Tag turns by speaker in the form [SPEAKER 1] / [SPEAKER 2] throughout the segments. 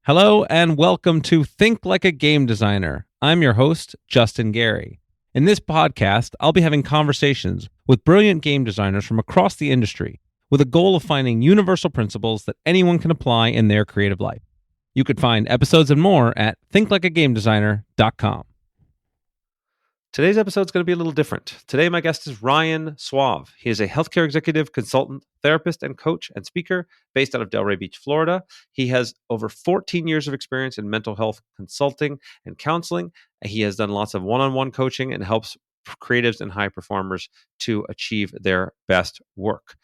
[SPEAKER 1] Hello and welcome to Think Like a Game Designer. I'm your host, Justin Gary. In this podcast, I'll be having conversations with brilliant game designers from across the industry with a goal of finding universal principles that anyone can apply in their creative life. You could find episodes and more at thinklikeagamedesigner.com. Today's episode is going to be a little different. Today, my guest is Ryan Soave. He is a healthcare executive, consultant, therapist, and coach and speaker based out of Delray Beach, Florida. He has over 14 years of experience in mental health consulting and counseling. He has done lots of one-on-one coaching and helps creatives and high performers to achieve their best work.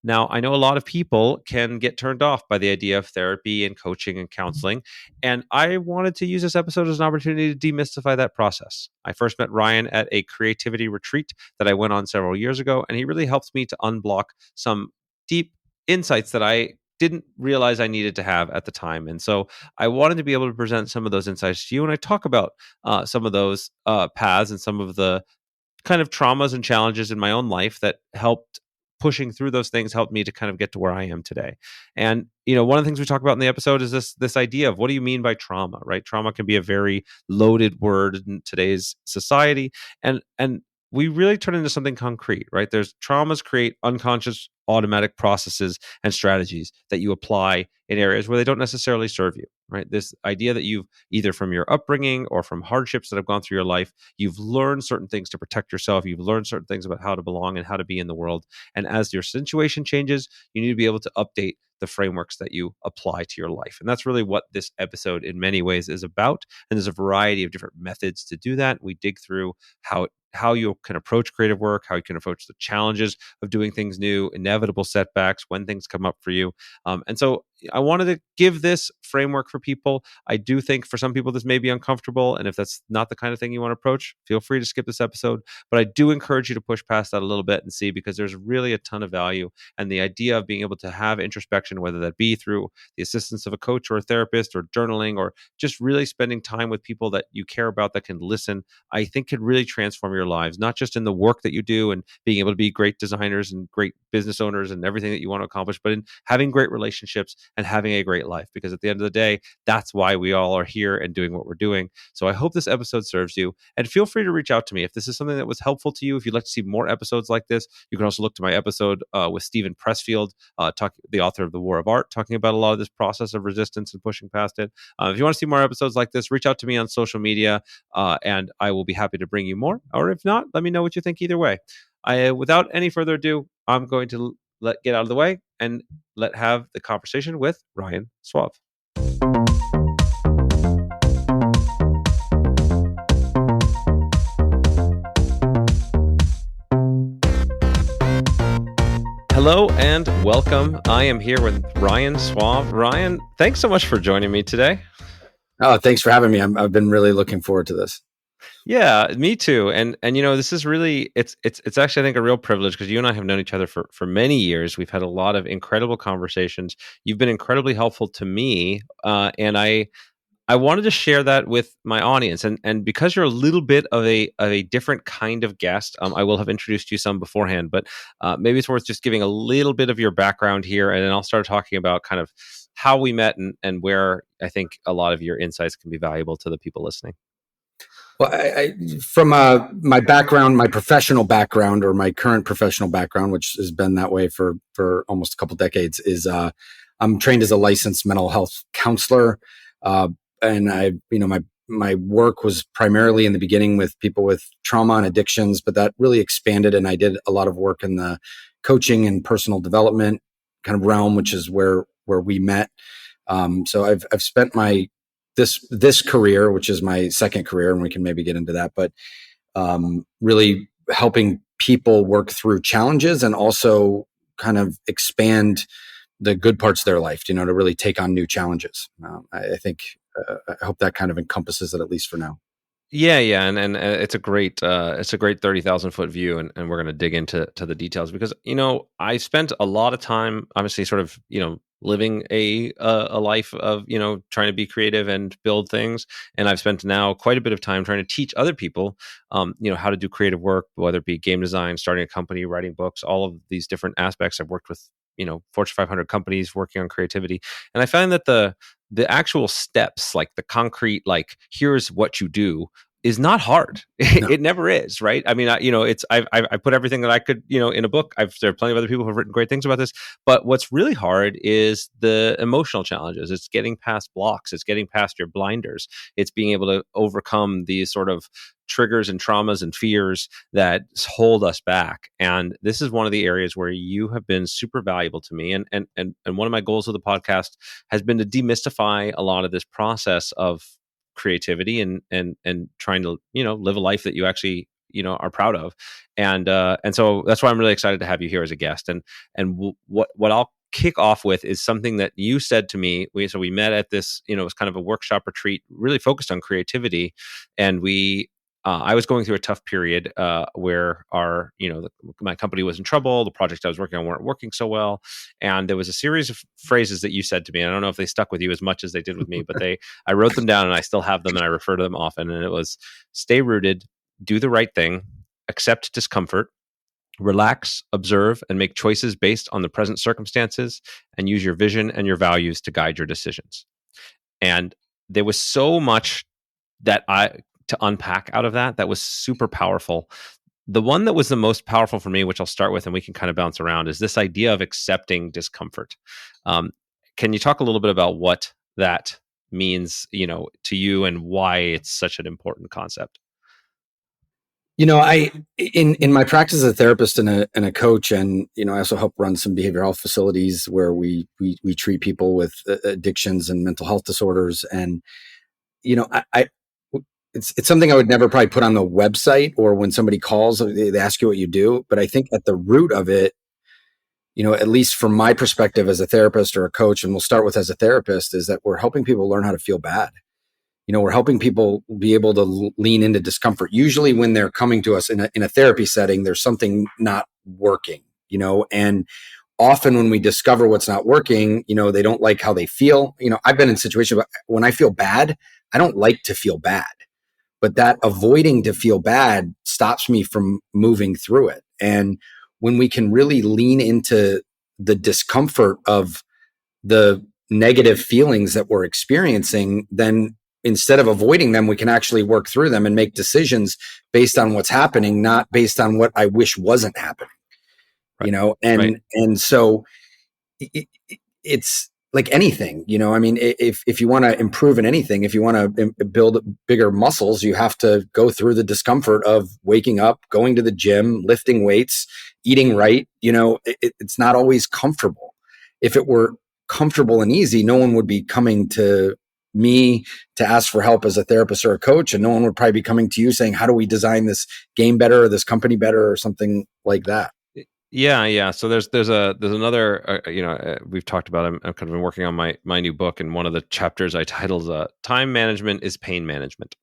[SPEAKER 1] Now, I know a lot of people can get turned off by the idea of therapy and coaching and counseling, and I wanted to use this episode as an opportunity to demystify that process. I first met Ryan at a creativity retreat that I went on several years ago, and he really helped me to unblock some deep insights that I didn't realize I needed to have at the time. And so I wanted to be able to present some of those insights to you, and I talk about some of those paths and some of the kind of traumas and challenges in my own life that helped pushing through those things helped me to kind of get to where I am today. And one of the things we talk about in the episode is this idea of what do you mean by trauma, right? Trauma can be a very loaded word in today's society, and we really turn into something concrete, right? There's traumas create unconscious automatic processes and strategies that you apply in areas where they don't necessarily serve you, right? This idea that you've either from your upbringing or from hardships that have gone through your life, you've learned certain things to protect yourself. You've learned certain things about how to belong and how to be in the world. And as your situation changes, you need to be able to update the frameworks that you apply to your life. And that's really what this episode in many ways is about. And there's a variety of different methods to do that. We dig through how you can approach creative work, how you can approach the challenges of doing things new, inevitable setbacks, when things come up for you. And so I wanted to give this framework for people. I do think for some people this may be uncomfortable. And if that's not the kind of thing you want to approach, feel free to skip this episode. But I do encourage you to push past that a little bit and see, because there's really a ton of value. And the idea of being able to have introspection, whether that be through the assistance of a coach or a therapist or journaling or just really spending time with people that you care about that can listen, I think could really transform your lives, not just in the work that you do and being able to be great designers and great business owners and everything that you want to accomplish, but in having great relationships and having a great life. Because at the end of the day, that's why we all are here and doing what we're doing. So I hope this episode serves you. And feel free to reach out to me if this is something that was helpful to you. If you'd like to see more episodes like this, you can also look to my episode with Stephen Pressfield, the author of The War of Art, talking about a lot of this process of resistance and pushing past it. If you want to see more episodes like this, reach out to me on social media, and I will be happy to bring you more. Or if not, let me know what you think either way. Without any further ado, I'm going to get out of the way and have the conversation with Ryan Soave. Hello and welcome. I am here with Ryan Soave. Ryan, thanks so much for joining me today.
[SPEAKER 2] Oh, thanks for having me. I've been really looking forward to this.
[SPEAKER 1] Yeah, me too. And this is really it's actually, I think, a real privilege, because you and I have known each other for many years. We've had a lot of incredible conversations. You've been incredibly helpful to me, and I wanted to share that with my audience. And because you're a little bit of a different kind of guest, I will have introduced you some beforehand, but maybe it's worth just giving a little bit of your background here, and then I'll start talking about kind of how we met and where I think a lot of your insights can be valuable to the people listening.
[SPEAKER 2] Well, from my background, my professional background, or my current professional background, which has been that way for almost a couple decades, is I'm trained as a licensed mental health counselor, and my work was primarily in the beginning with people with trauma and addictions, but that really expanded, and I did a lot of work in the coaching and personal development kind of realm, which is where we met. So I've spent this career, which is my second career, and we can maybe get into that, but really helping people work through challenges and also kind of expand the good parts of their life, to really take on new challenges. I think, I hope that kind of encompasses it, at least for now.
[SPEAKER 1] Yeah, and it's a great 30,000 foot view, and we're going to dig into the details, because I spent a lot of time, obviously, sort of living a life of trying to be creative and build things, and I've spent now quite a bit of time trying to teach other people how to do creative work, whether it be game design, starting a company, writing books, all of these different aspects. I've worked with Fortune 500 companies working on creativity, and I find that the actual steps, like the concrete, like here's what you do, is not hard.
[SPEAKER 2] No.
[SPEAKER 1] It never is, right? I mean, I put everything that I could, in a book. There are plenty of other people who have written great things about this, but what's really hard is the emotional challenges. It's getting past blocks. It's getting past your blinders. It's being able to overcome these sort of triggers and traumas and fears that hold us back. And this is one of the areas where you have been super valuable to me. And one of my goals of the podcast has been to demystify a lot of this process of creativity and trying to live a life that you actually are proud of. And so that's why I'm really excited to have you here as a guest. What I'll kick off with is something that you said to me. We met at this, it was kind of a workshop retreat really focused on creativity, and I was going through a tough period where my company was in trouble. The projects I was working on weren't working so well. And there was a series of phrases that you said to me. I don't know if they stuck with you as much as they did with me, but I wrote them down and I still have them and I refer to them often. And it was: stay rooted, do the right thing, accept discomfort, relax, observe, and make choices based on the present circumstances, and use your vision and your values to guide your decisions. And there was so much to unpack out of that was super powerful. The one that was the most powerful for me, which I'll start with, and we can kind of bounce around, is this idea of accepting discomfort. Can you talk a little bit about what that means, to you, and why it's such an important concept?
[SPEAKER 2] I in my practice as a therapist and a coach, and I also help run some behavioral health facilities where we treat people with addictions and mental health disorders. And I it's something I would never probably put on the website, or when somebody calls, they ask you what you do. But I think at the root of it, at least from my perspective as a therapist or a coach, and we'll start with as a therapist, is that we're helping people learn how to feel bad. We're helping people be able to lean into discomfort. Usually when they're coming to us in a therapy setting, there's something not working, and often when we discover what's not working, they don't like how they feel. I've been in situations when I feel bad, I don't like to feel bad. But that avoiding to feel bad stops me from moving through it. And when we can really lean into the discomfort of the negative feelings that we're experiencing, then instead of avoiding them, we can actually work through them and make decisions based on what's happening, not based on what I wish wasn't happening.
[SPEAKER 1] Right.
[SPEAKER 2] And so it's like anything, I mean, if you want to improve in anything, if you want to build bigger muscles, you have to go through the discomfort of waking up, going to the gym, lifting weights, eating right. It's not always comfortable. If it were comfortable and easy, no one would be coming to me to ask for help as a therapist or a coach, and no one would probably be coming to you saying, how do we design this game better, or this company better, or something like that.
[SPEAKER 1] Yeah. So there's another, we've talked about. I've kind of been working on my new book, and one of the chapters I titled "Time Management is Pain Management."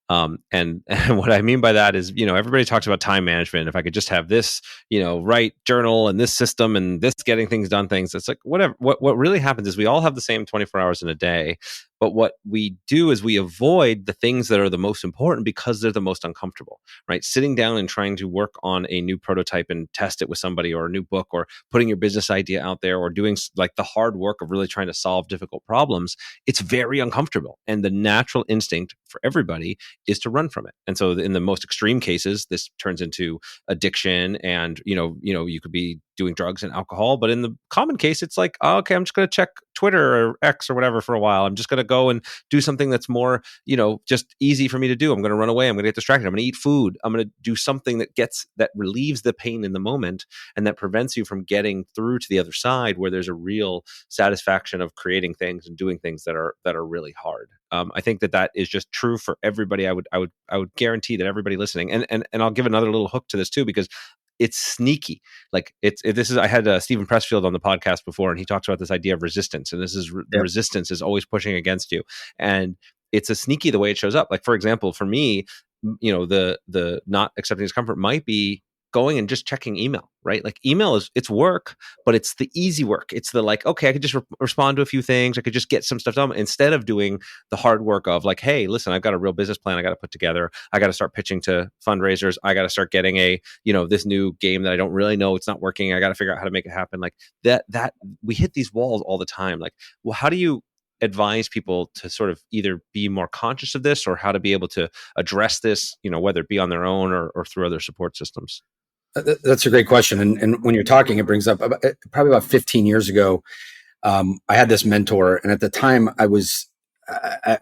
[SPEAKER 1] And what I mean by that is, everybody talks about time management. If I could just have this, right journal and this system and this getting things done things, it's like, whatever. What really happens is we all have the same 24 hours in a day. But what we do is we avoid the things that are the most important because they're the most uncomfortable, right? Sitting down and trying to work on a new prototype and test it with somebody, or a new book, or putting your business idea out there, or doing like the hard work of really trying to solve difficult problems, it's very uncomfortable. And the natural instinct for everybody is to run from it. And so in the most extreme cases, this turns into addiction, and, you could be doing drugs and alcohol. But in the common case, it's like, oh, okay, I'm just going to check Twitter or X or whatever for a while. I'm just going to go and do something that's more, just easy for me to do. I'm going to run away. I'm going to get distracted. I'm going to eat food. I'm going to do something that relieves the pain in the moment, and that prevents you from getting through to the other side, where there's a real satisfaction of creating things and doing things that are really hard. I think that is just true for everybody. I would guarantee that everybody listening, and I'll give another little hook to this too, because it's sneaky. Like I had Stephen Pressfield on the podcast before, and he talks about this idea of resistance. And this is the resistance is always pushing against you. And it's a sneaky the way it shows up. Like, for example, for me, the not accepting discomfort might be going and just checking email, right? Like email it's work, but it's the easy work. It's the like, okay, I could just respond to a few things. I could just get some stuff done instead of doing the hard work of like, hey, listen, I've got a real business plan I got to put together. I got to start pitching to fundraisers. I got to start getting this new game that I don't really know, it's not working. I got to figure out how to make it happen. Like that we hit these walls all the time. Like, well, how do you advise people to sort of either be more conscious of this or how to be able to address this, whether it be on their own or through other support systems?
[SPEAKER 2] That's a great question. And when you're talking, it brings up probably about 15 years ago. I had this mentor, and at the time I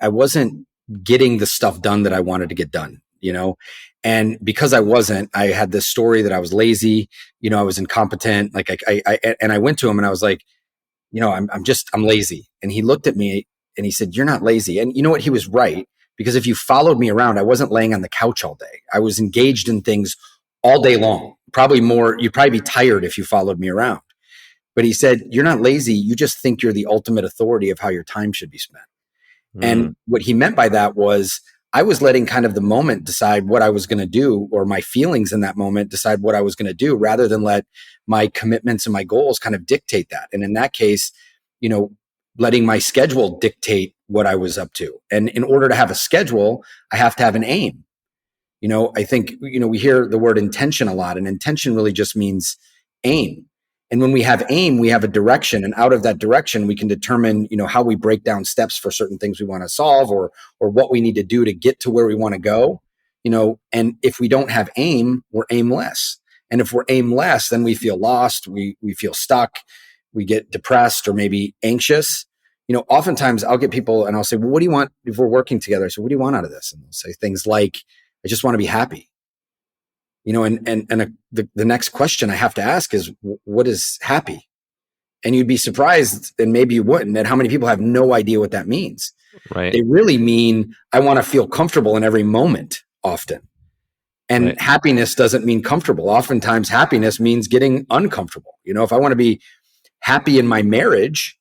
[SPEAKER 2] wasn't getting the stuff done that I wanted to get done, and because I wasn't, I had this story that I was lazy, I was incompetent. Like I went to him and I was like, I'm lazy. And he looked at me and he said, "You're not lazy." And you know what? He was right, because if you followed me around, I wasn't laying on the couch all day. I was engaged in things all day long. Probably more, you'd probably be tired if you followed me around. But he said, "You're not lazy. You just think you're the ultimate authority of how your time should be spent." And what he meant by that was I was letting kind of the moment decide what I was going to do, or my feelings in that moment decide what I was going to do, rather than let my commitments and my goals kind of dictate that. And in that case, letting my schedule dictate what I was up to. And in order to have a schedule, I have to have an aim. I think, we hear the word intention a lot, and intention really just means aim. And when we have aim, we have a direction, and out of that direction, we can determine, how we break down steps for certain things we want to solve, or what we need to do to get to where we want to go. And if we don't have aim, we're aimless. And if we're aimless, then we feel lost. We feel stuck. We get depressed or maybe anxious. Oftentimes I'll get people and I'll say, "Well, what do you want if we're working together?" So what do you want out of this? And they'll say things like, "I just want to be happy." The next question I have to ask is, what is happy? And you'd be surprised, and maybe you wouldn't, at how many people have no idea what that means.
[SPEAKER 1] Right.
[SPEAKER 2] They really mean, I want to feel comfortable in every moment often. And right. Happiness doesn't mean comfortable. Oftentimes happiness means getting uncomfortable. If I want to be happy in my marriage,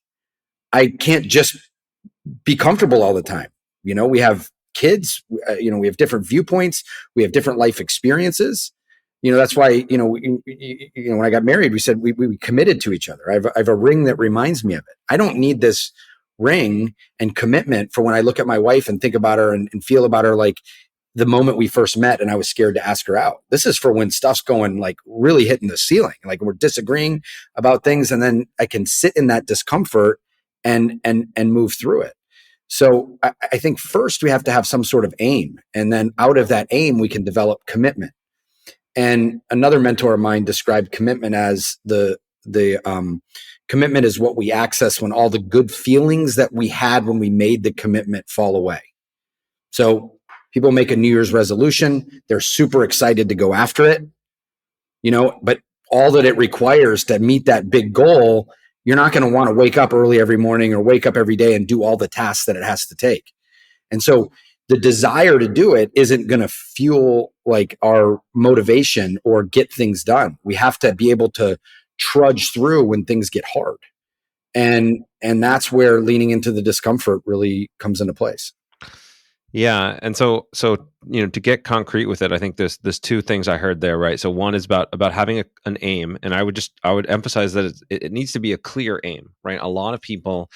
[SPEAKER 2] I can't just be comfortable all the time. We have kids, we have different viewpoints. We have different life experiences. That's why, when I got married, we said we committed to each other. I have a ring that reminds me of it. I don't need this ring and commitment for when I look at my wife and think about her and feel about her like the moment we first met and I was scared to ask her out. This is for when stuff's going like really hitting the ceiling, like we're disagreeing about things, and then I can sit in that discomfort and move through it. So I think first we have to have some sort of aim, and then out of that aim, we can develop commitment. And another mentor of mine described commitment as the commitment is what we access when all the good feelings that we had when we made the commitment fall away. So people make a New Year's resolution. They're super excited to go after it, but all that it requires to meet that big goal, you're not going to want to wake up early every morning or wake up every day and do all the tasks that it has to take. And so the desire to do it isn't going to fuel like our motivation or get things done. We have to be able to trudge through when things get hard. And that's where leaning into the discomfort really comes into place.
[SPEAKER 1] Yeah. And so, to get concrete with it, I think there's two things I heard there, right? So one is about having an aim. And I would emphasize that it needs to be a clear aim, right? A lot of people,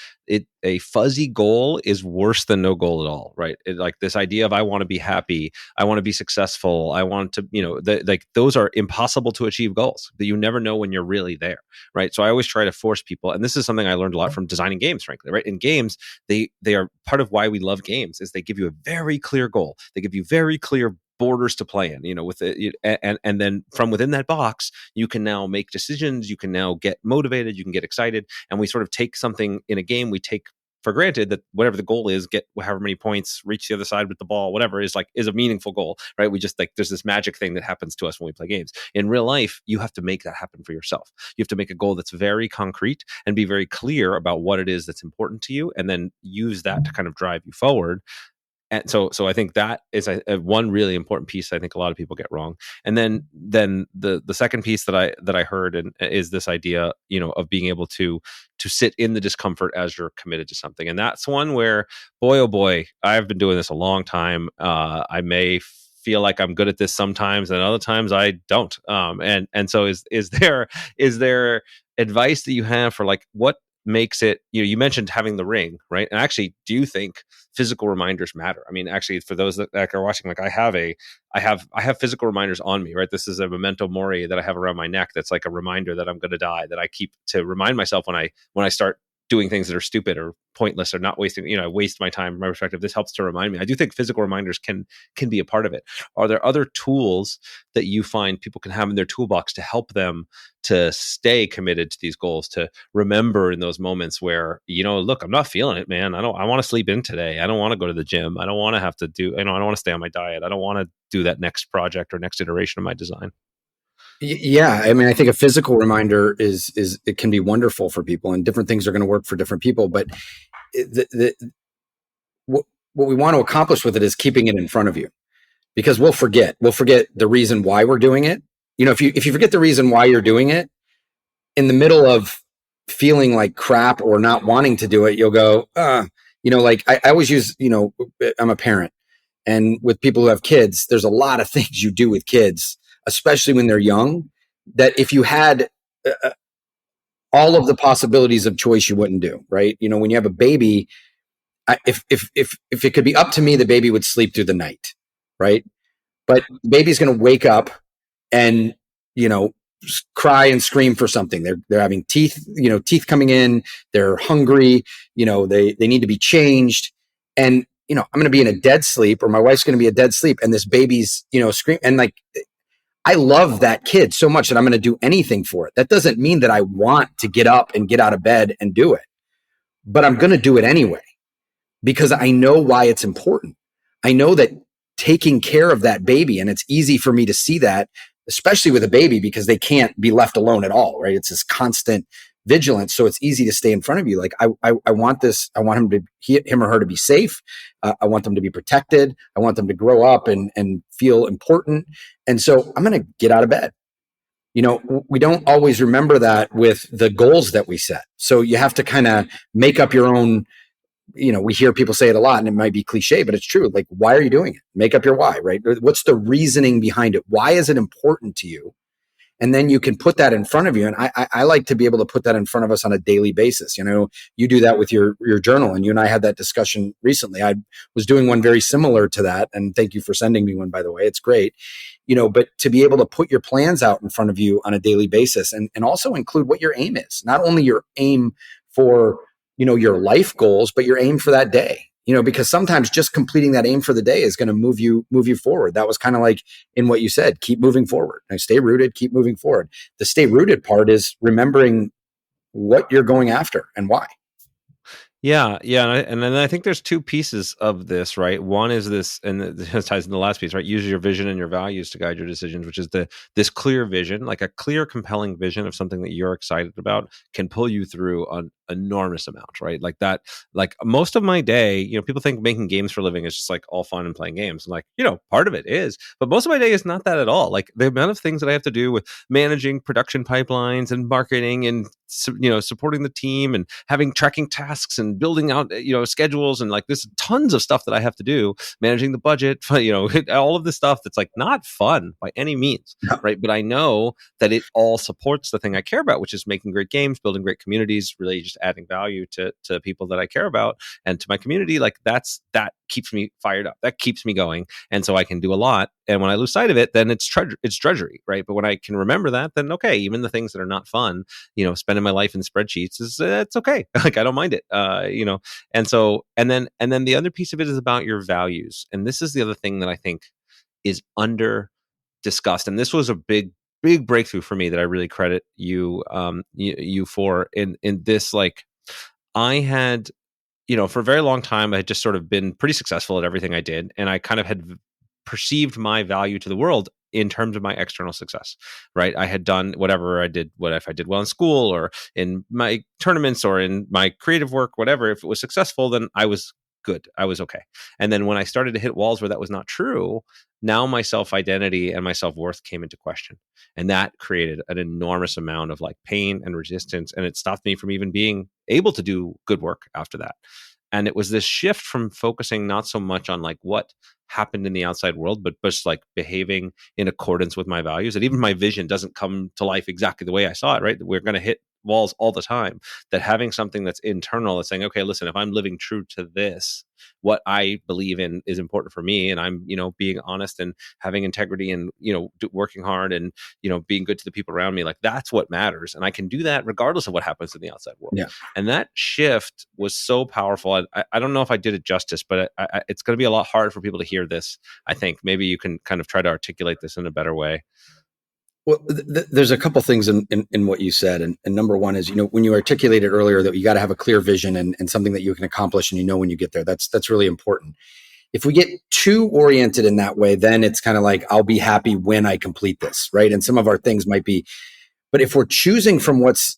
[SPEAKER 1] a fuzzy goal is worse than no goal at all, right? Like this idea of I want to be happy, I want to be successful, I want to, like those are impossible to achieve goals that you never know when you're really there, right? So I always try to force people, and this is something I learned a lot from designing games, frankly, right? In games, they are part of why we love games is they give you a very clear goal. They give you very clear borders to play in, with it, and then from within that box, you can now make decisions. You can now get motivated. You can get excited, and we sort of take something in a game. We take for granted that whatever the goal is, get however many points, reach the other side with the ball, whatever is a meaningful goal, right? We just there's this magic thing that happens to us when we play games. In real life, you have to make that happen for yourself. You have to make a goal that's very concrete and be very clear about what it is that's important to you, and then use that to kind of drive you forward. And so I think that is a one really important piece I think a lot of people get wrong. And then the second piece that I heard is this idea, of being able to sit in the discomfort as you're committed to something. And that's one where, boy, oh boy, I've been doing this a long time. I may feel like I'm good at this sometimes, and other times I don't. And so is there advice that you have for like what makes it, you mentioned having the ring, right? And actually, do you think physical reminders matter? I mean, actually, for those that are watching, like I have physical reminders on me, right? This is a memento mori that I have around my neck. That's like a reminder that I'm going to die, that I keep to remind myself when I start doing things that are stupid or pointless or not wasting, waste my time, my perspective. This helps to remind me. I do think physical reminders can be a part of it. Are there other tools that you find people can have in their toolbox to help them to stay committed to these goals, to remember in those moments where, look, I'm not feeling it, man. I want to sleep in today. I don't want to go to the gym. I don't want to have to do, I don't want to stay on my diet. I don't want to do that next project or next iteration of my design.
[SPEAKER 2] Yeah, I mean, I think a physical reminder is it can be wonderful for people, and different things are going to work for different people. But what we want to accomplish with it is keeping it in front of you, because we'll forget the reason why we're doing it. If you forget the reason why you're doing it in the middle of feeling like crap or not wanting to do it, you'll go, like I always use, I'm a parent, and with people who have kids, there's a lot of things you do with kids, especially when they're young, that if you had all of the possibilities of choice, you wouldn't do, right? When you have a baby, if it could be up to me, the baby would sleep through the night, right? But the baby's going to wake up and, cry and scream for something. They're having teeth coming in. They're hungry. They need to be changed. And, I'm going to be in a dead sleep, or my wife's going to be a dead sleep. And this baby's, scream. And like, I love that kid so much that I'm going to do anything for it. That doesn't mean that I want to get up and get out of bed and do it, but I'm going to do it anyway, because I know why it's important. I know that taking care of that baby, and it's easy for me to see that, especially with a baby, because they can't be left alone at all, right? It's this constant vigilance. So it's easy to stay in front of you. Like I want this, I want him or her to be safe. I want them to be protected. I want them to grow up and feel important. And so I'm going to get out of bed. We don't always remember that with the goals that we set. So you have to kind of make up your own, we hear people say it a lot, and it might be cliche, but it's true. Like, why are you doing it? Make up your why, right? What's the reasoning behind it? Why is it important to you? And then you can put that in front of you. And I like to be able to put that in front of us on a daily basis. You do that with your journal, and you and I had that discussion recently. I was doing one very similar to that. And thank you for sending me one, by the way. It's great. But to be able to put your plans out in front of you on a daily basis, and also include what your aim is, not only your aim for, your life goals, but your aim for that day. Because sometimes just completing that aim for the day is going to move you forward. That was kind of like in what you said, keep moving forward. Stay rooted, keep moving forward. The stay rooted part is remembering what you're going after and why.
[SPEAKER 1] Yeah, and then I think there's two pieces of this, right? One is this, and this ties in the last piece, right? Use your vision and your values to guide your decisions, which is this clear vision, like a clear, compelling vision of something that you're excited about, can pull you through an enormous amount, right? Like that, like most of my day, people think making games for a living is just like all fun and playing games. I'm like, part of it is, but most of my day is not that at all. Like the amount of things that I have to do with managing production pipelines and marketing and supporting the team and having tracking tasks and building out schedules, and like there's tons of stuff that I have to do, managing the budget, all of this stuff that's like not fun by any means, right? But I know that it all supports the thing I care about, which is making great games, building great communities, really just adding value to people that I care about and to my community. Like that keeps me fired up, that keeps me going, and so I can do a lot. And when I lose sight of it, then it's drudgery, right? But when I can remember that, then okay, even the things that are not fun, spending my life in spreadsheets it's okay. Like I don't mind it, and so and then the other piece of it is about your values. And this is the other thing that I think is under discussed, and this was a big breakthrough for me that I really credit you for in this. Like I had, for a very long time, I had just sort of been pretty successful at everything I did, and I kind of had perceived my value to the world in terms of my external success, right? I had done whatever I did, what if I did well in school or in my tournaments or in my creative work, whatever, if it was successful, then I was good. I was okay. And then when I started to hit walls where that was not true, now my self-identity and my self-worth came into question. And that created an enormous amount of like pain and resistance. And it stopped me from even being able to do good work after that. And it was this shift from focusing not so much on like what happened in the outside world, but just like behaving in accordance with my values. And even my vision doesn't come to life exactly the way I saw it, right? We're going to hit walls all the time. That having something that's internal is saying, okay, listen, if I'm living true to this, what I believe in is important for me, and I'm, being honest and having integrity and, working hard and, being good to the people around me, like that's what matters. And I can do that regardless of what happens in the outside world.
[SPEAKER 2] Yeah.
[SPEAKER 1] And that shift was so powerful. I don't know if I did it justice, but it's going to be a lot hard for people to hear this. I think maybe you can kind of try to articulate this in a better way.
[SPEAKER 2] Well, there's a couple things in what you said. And number one is, when you articulated earlier that you got to have a clear vision and something that you can accomplish and when you get there, that's really important. If we get too oriented in that way, then it's kind of like, I'll be happy when I complete this, right? And some of our things might be, but if we're choosing from what's,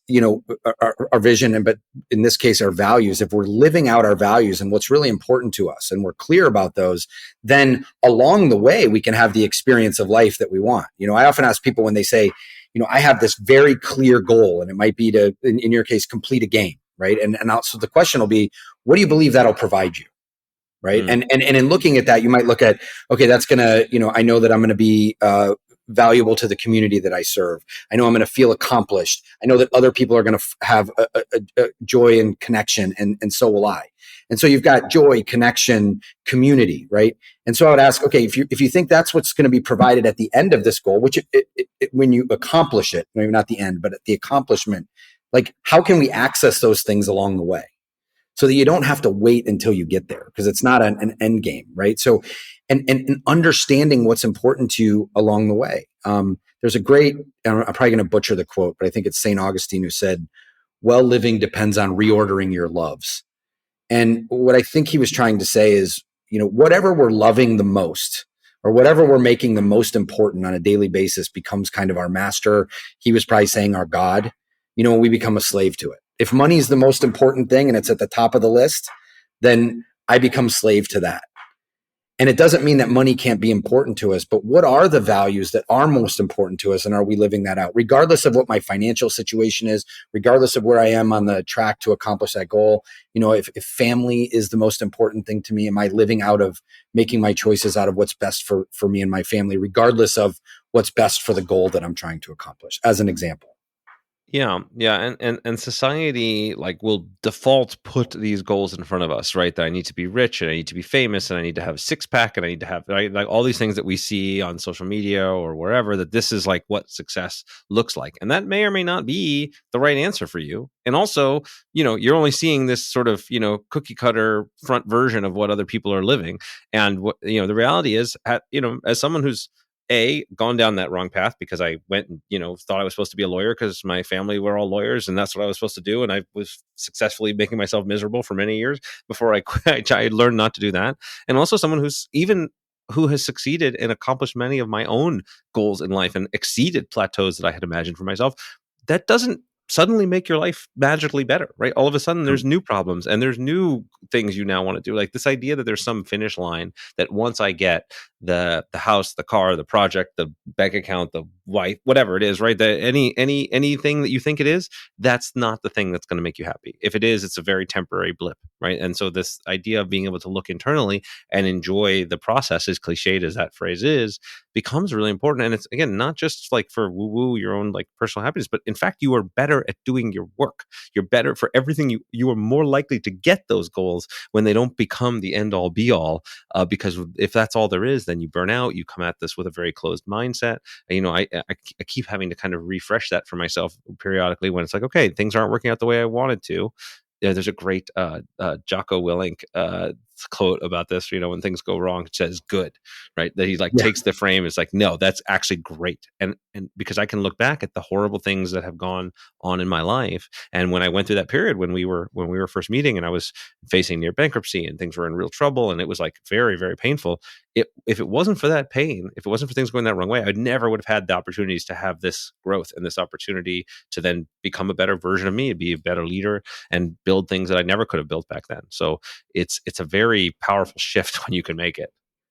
[SPEAKER 2] our vision, but in this case, our values, if we're living out our values and what's really important to us, and we're clear about those, then along the way, we can have the experience of life that we want. I often ask people when they say, I have this very clear goal, and it might be to, in your case, complete a game, right? And so the question will be, what do you believe that'll provide you? Right. And in looking at that, you might look at, okay, that's going to, I know that I'm going to be, valuable to the community that I serve. I know I'm going to feel accomplished. I know that other people are going to have a joy and connection, and so will I. And so you've got joy, connection, community, right? And so I would ask, okay, if you think that's what's going to be provided at the end of this goal, which when you accomplish it, maybe not the end, but at the accomplishment, like how can we access those things along the way? So that you don't have to wait until you get there, because it's not an end game, right? So, and understanding what's important to you along the way. There's a great, I'm probably going to butcher the quote, but I think it's St. Augustine who said, well living depends on reordering your loves. And what I think he was trying to say is, whatever we're loving the most, or whatever we're making the most important on a daily basis becomes kind of our master. He was probably saying our God, we become a slave to it. If money is the most important thing and it's at the top of the list, then I become slave to that. And it doesn't mean that money can't be important to us, but what are the values that are most important to us? And are we living that out? Regardless of what my financial situation is, regardless of where I am on the track to accomplish that goal, if family is the most important thing to me, am I living out of making my choices out of what's best for me and my family, regardless of what's best for the goal that I'm trying to accomplish, as an example?
[SPEAKER 1] Yeah. And society like will default put these goals in front of us, right? That I need to be rich and I need to be famous and I need to have a six pack and I need to have, right? Like all these things that we see on social media or wherever, that this is like what success looks like. And that may or may not be the right answer for you. And also, you're only seeing this sort of, cookie cutter front version of what other people are living. And what, the reality is, as someone who's gone down that wrong path, because I went and, thought I was supposed to be a lawyer because my family were all lawyers and that's what I was supposed to do. And I was successfully making myself miserable for many years before I learned not to do that. And also someone who has succeeded and accomplished many of my own goals in life and exceeded plateaus that I had imagined for myself. That doesn't suddenly make your life magically better, right? All of a sudden there's new problems and there's new things you now want to do. Like this idea that there's some finish line that once I get the house, the car, the project, the bank account, the wife, whatever it is, right? That anything that you think it is, that's not the thing that's going to make you happy. If it is, it's a very temporary blip, right? And so this idea of being able to look internally and enjoy the process, as cliched as that phrase is, becomes really important. And it's, again, not just like for woo-woo, your own like personal happiness, but in fact, you are better at doing your work. You're better for everything. You are more likely to get those goals when they don't become the end all be all, because if that's all there is, then you burn out. You come at this with a very closed mindset. I keep having to kind of refresh that for myself periodically when it's like, okay, things aren't working out the way I wanted to. There's a great Jocko Willink quote about this. When things go wrong, it says good, right? That he takes the frame. It's like, no, that's actually great. And because I can look back at the horrible things that have gone on in my life. And when I went through that period when we were first meeting and I was facing near bankruptcy and things were in real trouble and it was like very, very painful. If it wasn't for that pain, if it wasn't for things going that wrong way, I never would have had the opportunities to have this growth and this opportunity to then become a better version of me, be a better leader and build things that I never could have built back then. So it's a very powerful shift when you can make it.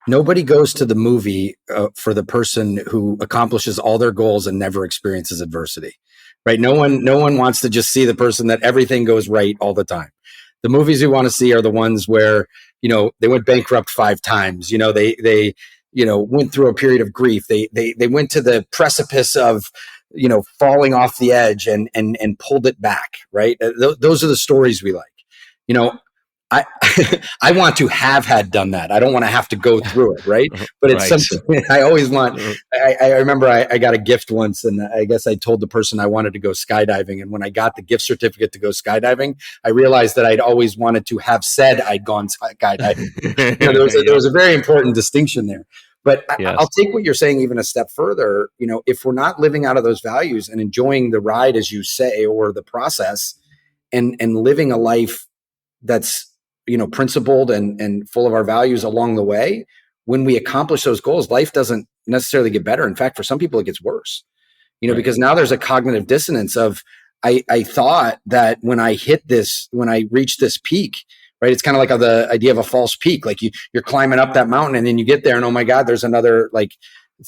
[SPEAKER 2] Nobody goes to the movie for the person who accomplishes all their goals and never experiences adversity, right? No one wants to just see the person that everything goes right all the time. The movies we want to see are the ones where, they went bankrupt 5 times. They went through a period of grief. They went to the precipice of, falling off the edge and pulled it back. Right. Those are the stories we like. I I want to have had done that. I don't want to have to go through it, right? But it's
[SPEAKER 1] Right.
[SPEAKER 2] something I always want. I remember I got a gift once, and I guess I told the person I wanted to go skydiving. And when I got the gift certificate to go skydiving, I realized that I'd always wanted to have said I'd gone skydiving. There was a very important distinction there. But
[SPEAKER 1] Yes.
[SPEAKER 2] I'll take what you're saying even a step further. If we're not living out of those values and enjoying the ride, as you say, or the process, and living a life that's principled and full of our values along the way, when we accomplish those goals, life doesn't necessarily get better. In fact, for some people, it gets worse,
[SPEAKER 1] Right.
[SPEAKER 2] because now there's a cognitive dissonance of, I thought that when I reached this peak, right? It's kind of like the idea of a false peak. Like you're climbing up that mountain and then you get there and, oh my God, there's another like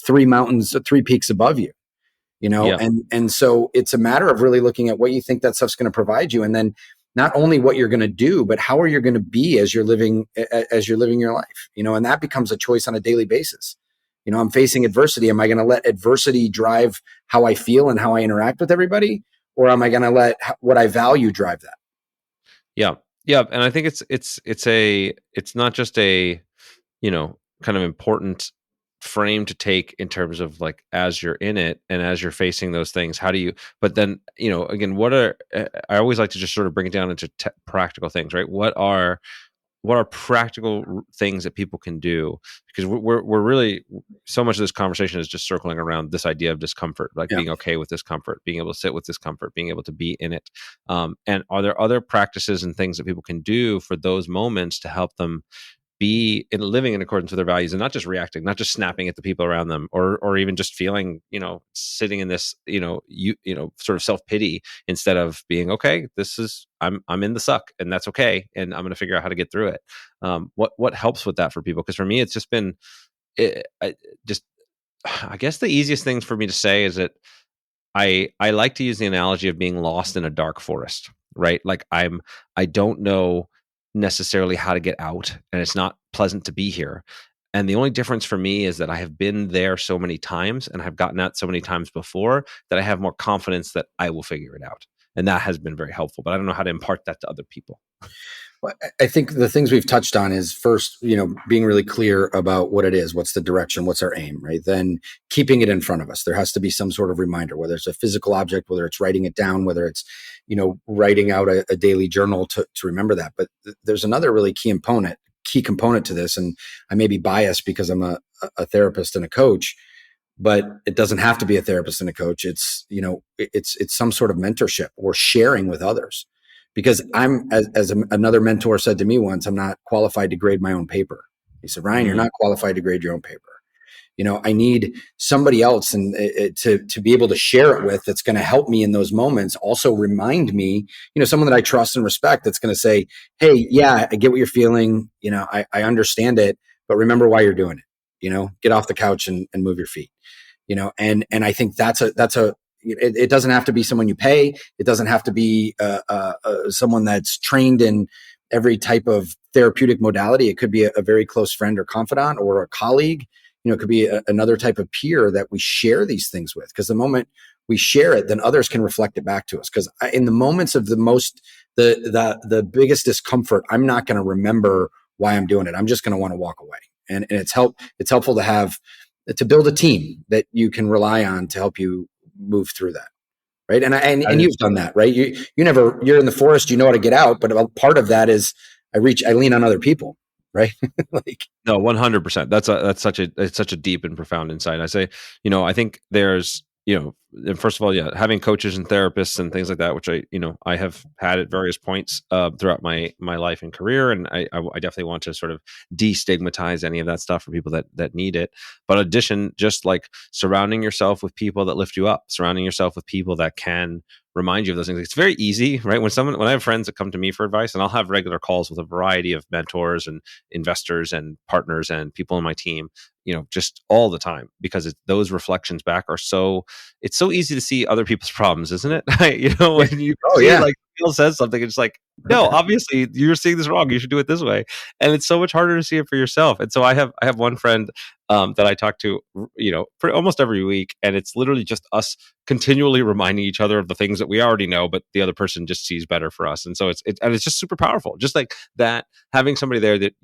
[SPEAKER 2] 3 peaks above you,
[SPEAKER 1] Yeah.
[SPEAKER 2] and so it's a matter of really looking at what you think that stuff's going to provide you. And then not only what you're going to do, but how are you going to be as you're living your life, and that becomes a choice on a daily basis. I'm facing adversity. Am I going to let adversity drive how I feel and how I interact with everybody? Or am I going to let what I value drive that?
[SPEAKER 1] Yeah. Yeah. And I think it's not just a, kind of important frame to take in terms of like, as you're in it and as you're facing those things, how do you, but then, again, I always like to just sort of bring it down into practical things, right? What are practical things that people can do? Because we're really, so much of this conversation is just circling around this idea of discomfort, like being okay with discomfort, being able to sit with discomfort, being able to be in it. And are there other practices and things that people can do for those moments to help them be living in accordance with their values and not just reacting, not just snapping at the people around them, or even just feeling, sitting in this, sort of self-pity, instead of being, okay, I'm in the suck and that's okay. And I'm going to figure out how to get through it. What helps with that for people? Because for me, it's just been, I guess the easiest things for me to say is that I like to use the analogy of being lost in a dark forest, right? Like I don't know necessarily how to get out, and it's not pleasant to be here. And the only difference for me is that I have been there so many times and I've gotten out so many times before that I have more confidence that I will figure it out. And that has been very helpful, but I don't know how to impart that to other people.
[SPEAKER 2] Well, I think the things we've touched on is first, being really clear about what it is, what's the direction, what's our aim, right? Then keeping it in front of us. There has to be some sort of reminder, whether it's a physical object, whether it's writing it down, whether it's, writing out a daily journal to remember that. But there's another really key component to this. And I may be biased because I'm a therapist and a coach, but it doesn't have to be a therapist and a coach. It's, it's some sort of mentorship or sharing with others. Because I'm, as another mentor said to me once, I'm not qualified to grade my own paper. He said, Ryan, you're not qualified to grade your own paper. I need somebody else and to be able to share it with, that's going to help me in those moments. Also remind me, someone that I trust and respect, that's going to say, hey, yeah, I get what you're feeling. I understand it, but remember why you're doing it. Get off the couch and move your feet. And I think that's a it doesn't have to be someone you pay. It doesn't have to be someone that's trained in every type of therapeutic modality. It could be a very close friend or confidant or a colleague. It could be another type of peer that we share these things with. Because the moment we share it, then others can reflect it back to us. Because in the moments of the biggest discomfort, I'm not going to remember why I'm doing it. I'm just going to want to walk away. And it's helpful to build a team that you can rely on to help you move through that. Right. And you've done that, right? You're in the forest, how to get out, but part of that is I lean on other people. Right.
[SPEAKER 1] No, 100%. That's such a deep and profound insight. I say, I think there's, first of all, yeah, having coaches and therapists and things like that, which I have had at various points throughout my life and career. And I definitely want to sort of destigmatize any of that stuff for people that need it. But in addition, just like surrounding yourself with people that lift you up, surrounding yourself with people that can remind you of those things. It's very easy, right? When I have friends that come to me for advice, and I'll have regular calls with a variety of mentors and investors and partners and people in my team, just all the time, because those reflections back are it's so easy to see other people's problems, isn't it? When you see like else says something, it's like, no, obviously you're seeing this wrong. You should do it this way. And it's so much harder to see it for yourself. And so I have one friend that I talk to, for almost every week, and it's literally just us continually reminding each other of the things that we already know, but the other person just sees better for us. And so it's just super powerful. Just like that, having somebody there that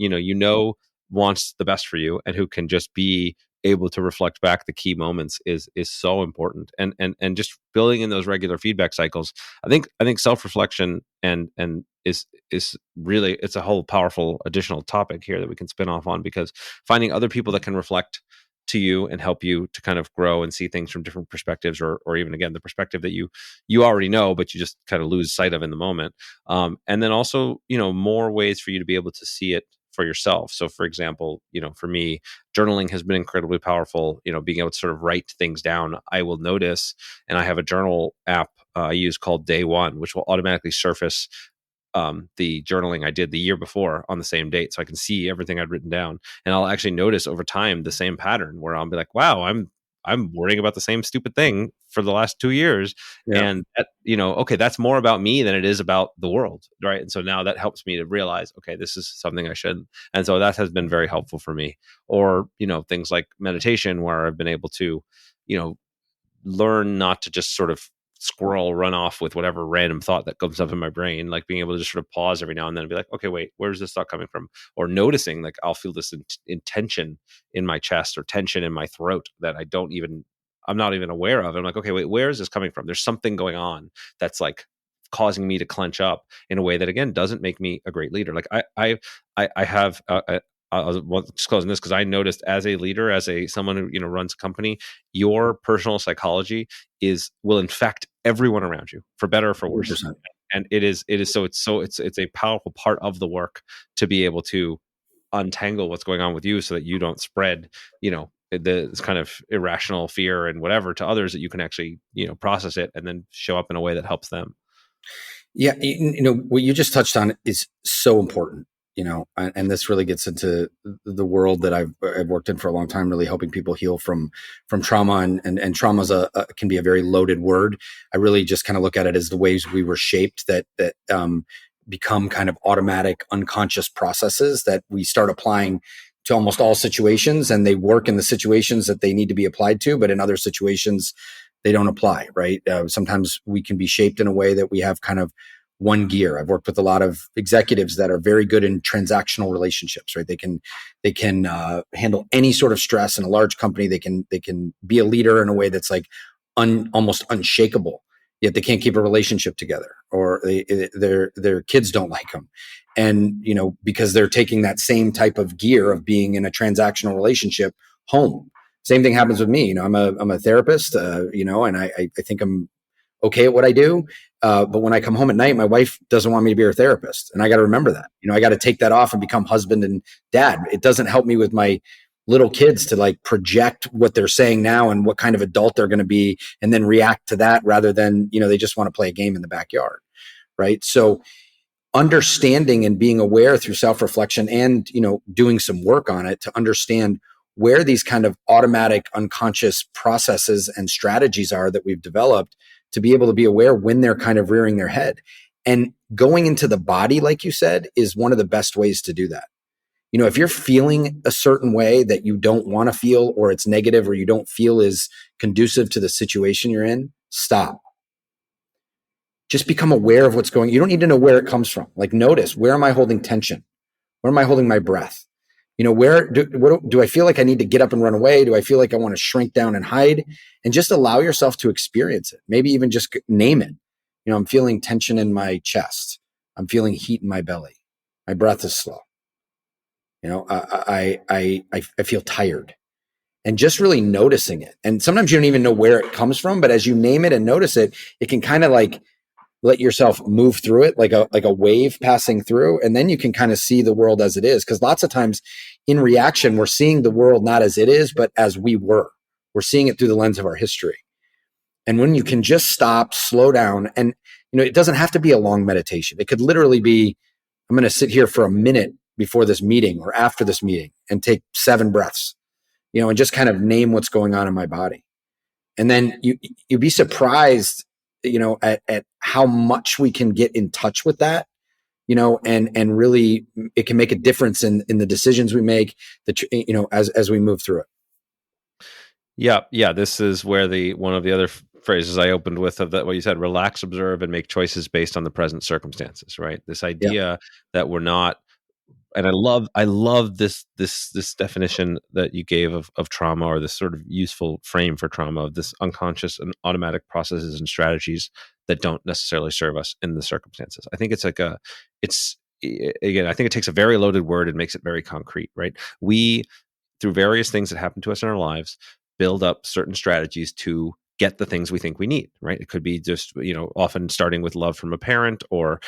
[SPEAKER 1] wants the best for you and who can just be able to reflect back the key moments is so important. And just building in those regular feedback cycles. I think self-reflection and is really, it's a whole powerful additional topic here that we can spin off on, because finding other people that can reflect to you and help you to kind of grow and see things from different perspectives, or even again the perspective that you already know but you just kind of lose sight of in the moment. And then also more ways for you to be able to see it for yourself. So for example, for me, journaling has been incredibly powerful. Being able to sort of write things down. I will notice, and I have a journal app I use called Day One, which will automatically surface the journaling I did the year before on the same date, so I can see everything I'd written down. And I'll actually notice over time the same pattern where I'll be like, wow, I'm worrying about the same stupid thing for the last 2 years. Yeah. And that, okay, that's more about me than it is about the world. Right. And so now that helps me to realize, okay, this is something I shouldn't. And so that has been very helpful for me. Or, things like meditation, where I've been able to, learn not to just sort of run off with whatever random thought that comes up in my brain, like being able to just sort of pause every now and then and be like, okay, wait, where's this thought coming from? Or noticing, like, I'll feel this tension in my chest or tension in my throat that I'm not even aware of. I'm like, okay, wait, where is this coming from? There's something going on that's like causing me to clench up in a way that, again, doesn't make me a great leader. Like I have I'll just closing this, because I noticed as a leader, as someone who runs a company, your personal psychology will infect everyone around you, for better or for worse. 100%. And it's a powerful part of the work to be able to untangle what's going on with you, so that you don't spread this kind of irrational fear and whatever to others, that you can actually process it and then show up in a way that helps them.
[SPEAKER 2] Yeah, what you just touched on is so important. And this really gets into the world that I've worked in for a long time, really helping people heal from trauma, and trauma can be a very loaded word. I really just kind of look at it as the ways we were shaped that become kind of automatic, unconscious processes that we start applying to almost all situations, and they work in the situations that they need to be applied to, but in other situations they don't apply. Right? Sometimes we can be shaped in a way that we have kind of one gear. I've worked with a lot of executives that are very good in transactional relationships, right? They can handle any sort of stress in a large company. They can be a leader in a way that's like almost unshakable, yet they can't keep a relationship together, or their kids don't like them. And, because they're taking that same type of gear of being in a transactional relationship home. Same thing happens with me. I'm a therapist, and I think I'm okay at what I do. But when I come home at night, my wife doesn't want me to be her therapist. And I got to remember that, I got to take that off and become husband and dad. It doesn't help me with my little kids to like project what they're saying now and what kind of adult they're going to be, and then react to that rather than, they just want to play a game in the backyard. Right. So understanding and being aware through self-reflection and, doing some work on it to understand where these kind of automatic unconscious processes and strategies are that we've developed, to be able to be aware when they're kind of rearing their head. And going into the body, like you said, is one of the best ways to do that. If you're feeling a certain way that you don't want to feel, or it's negative, or you don't feel is conducive to the situation you're in, stop. Just become aware of what's going on. You don't need to know where it comes from. Like, notice, where am I holding tension? Where am I holding my breath? Where do I feel like I need to get up and run away? Do I feel like I want to shrink down and hide? And just allow yourself to experience it. Maybe even just name it. I'm feeling tension in my chest. I'm feeling heat in my belly. My breath is slow. I feel tired. And just really noticing it. And sometimes you don't even know where it comes from, but as you name it and notice it, it can kind of like let yourself move through it like a wave passing through. And then you can kind of see the world as it is. Because lots of times in reaction, we're seeing the world not as it is, but as we were. We're seeing it through the lens of our history. And when you can just stop, slow down, and it doesn't have to be a long meditation. It could literally be, I'm going to sit here for a minute before this meeting or after this meeting and take 7 breaths, and just kind of name what's going on in my body. And then you'd be surprised at how much we can get in touch with that, and really it can make a difference in the decisions we make, as we move through it.
[SPEAKER 1] Yeah. This is where one of the other phrases I opened with of that, what you said, relax, observe, and make choices based on the present circumstances, right? This idea that we're not, and I love this definition that you gave of trauma, or this sort of useful frame for trauma, of this unconscious and automatic processes and strategies that don't necessarily serve us in the circumstances. I think again, I think it takes a very loaded word and makes it very concrete, right? We, through various things that happen to us in our lives, build up certain strategies to get the things we think we need, right? It could be just, often starting with love from a parent, or,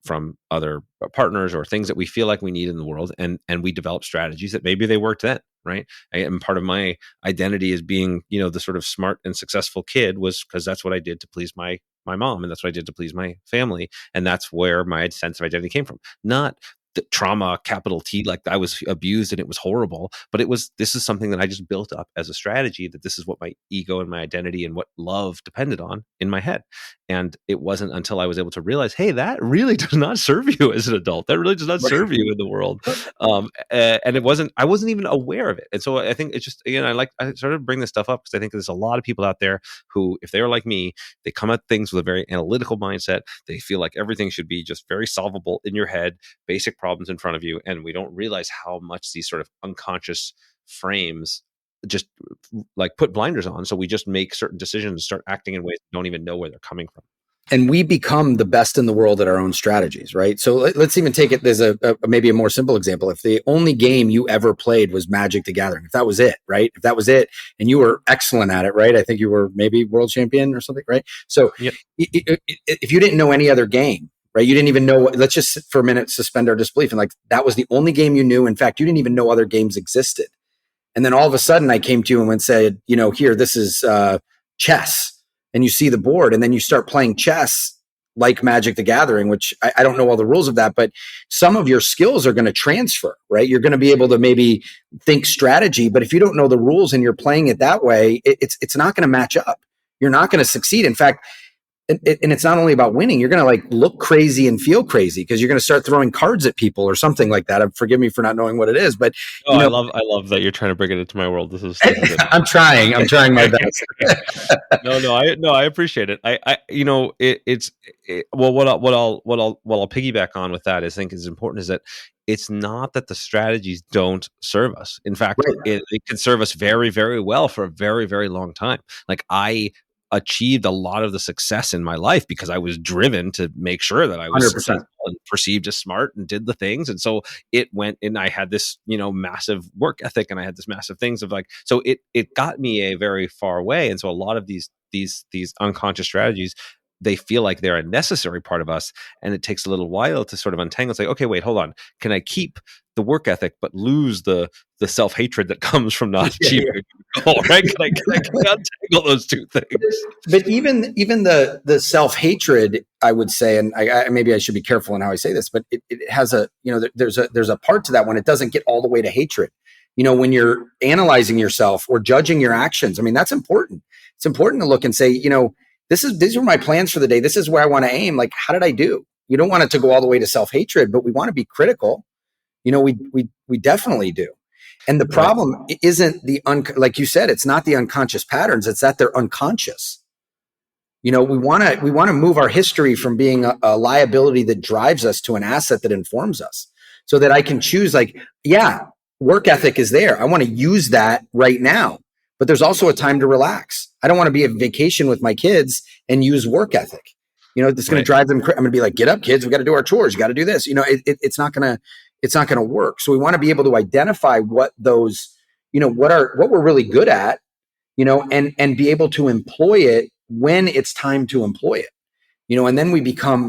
[SPEAKER 1] from other partners, or things that we feel like we need in the world. And we develop strategies that maybe they worked then, right? And part of my identity as being, the sort of smart and successful kid was because that's what I did to please my mom, and that's what I did to please my family. And that's where my sense of identity came from. Not the trauma, capital T, like I was abused and it was horrible, but this is something that I just built up as a strategy, that this is what my ego and my identity and what love depended on in my head. And it wasn't until I was able to realize, hey, that really does not serve you as an adult. That really does not serve you in the world. And I wasn't even aware of it. And so I think it's just, again, I started to bring this stuff up because I think there's a lot of people out there who, if they are like me, they come at things with a very analytical mindset. They feel like everything should be just very solvable in your head, basic problems in front of you, and we don't realize how much these sort of unconscious frames just like put blinders on. So we just make certain decisions and start acting in ways we don't even know where they're coming from.
[SPEAKER 2] And we become the best in the world at our own strategies, right? So let's even take it. There's maybe a more simple example. If the only game you ever played was Magic the Gathering, if that was it, right? If that was it, and you were excellent at it, right? I think you were maybe world champion or something, right? So
[SPEAKER 1] yep.
[SPEAKER 2] If you didn't know any other game, right? You didn't even know let's just for a minute suspend our disbelief. And like, that was the only game you knew. In fact, you didn't even know other games existed. And then all of a sudden I came to you and said, here, this is chess. And you see the board, and then you start playing chess like Magic the Gathering, which I don't know all the rules of that, but some of your skills are going to transfer, right? You're going to be able to maybe think strategy, but if you don't know the rules and you're playing it that way, it's not going to match up. You're not going to succeed. In fact, and it's not only about winning, you're going to like look crazy and feel crazy because you're going to start throwing cards at people or something like that. Forgive me for not knowing what it is, but
[SPEAKER 1] I love that you're trying to bring it into my world. This is
[SPEAKER 2] I'm trying my best.
[SPEAKER 1] No, I appreciate it. What I'll piggyback on with that is, I think is important, is that it's not that the strategies don't serve us. In fact, right. It can serve us very, very well for a very, very long time. Like, I achieved a lot of the success in my life because I was driven to make sure that I was
[SPEAKER 2] 100%.
[SPEAKER 1] successful and perceived as smart and did the things. And so it went, and I had this, massive work ethic, and I had this massive things of like, so it got me a very far way. And so a lot of these unconscious strategies, they feel like they're a necessary part of us. And it takes a little while to sort of untangle. It's like, okay, wait, hold on. Can I keep the work ethic, but lose the self-hatred that comes from not achieving a goal, right? Can I untangle those two things?
[SPEAKER 2] But even the self-hatred, I would say, and maybe I should be careful in how I say this, but it has there's a part to that when it doesn't get all the way to hatred. When you're analyzing yourself or judging your actions, I mean, that's important. It's important to look and say, these are my plans for the day. This is where I want to aim. Like, how did I do? You don't want it to go all the way to self-hatred, but we want to be critical. We definitely do. And the problem isn't like you said, it's not the unconscious patterns. It's that they're unconscious. We want to move our history from being a liability that drives us to an asset that informs us, so that I can choose, like, work ethic is there. I want to use that right now, but there's also a time to relax. I don't want to be on vacation with my kids and use work ethic. It's going to drive them. I'm going to be like, get up, kids. We got to do our chores. You got to do this. It's not going to work. So we want to be able to identify what those, what we're really good at, and be able to employ it when it's time to employ it. And then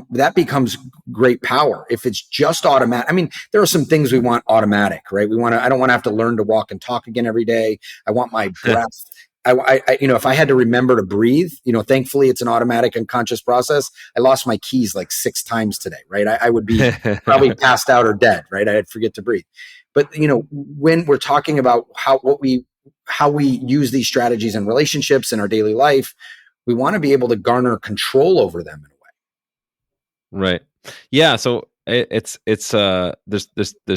[SPEAKER 2] that becomes great power. If it's just automatic, I mean, there are some things we want automatic, right? I don't want to have to learn to walk and talk again every day. I want my breath. If I had to remember to breathe, thankfully it's an automatic unconscious process. I lost my keys like 6 times today, right? I would be probably passed out or dead, right? I'd forget to breathe. But, when we're talking about how we use these strategies in relationships in our daily life, We want to be able to garner control over them in a way.
[SPEAKER 1] Right. Yeah. So there's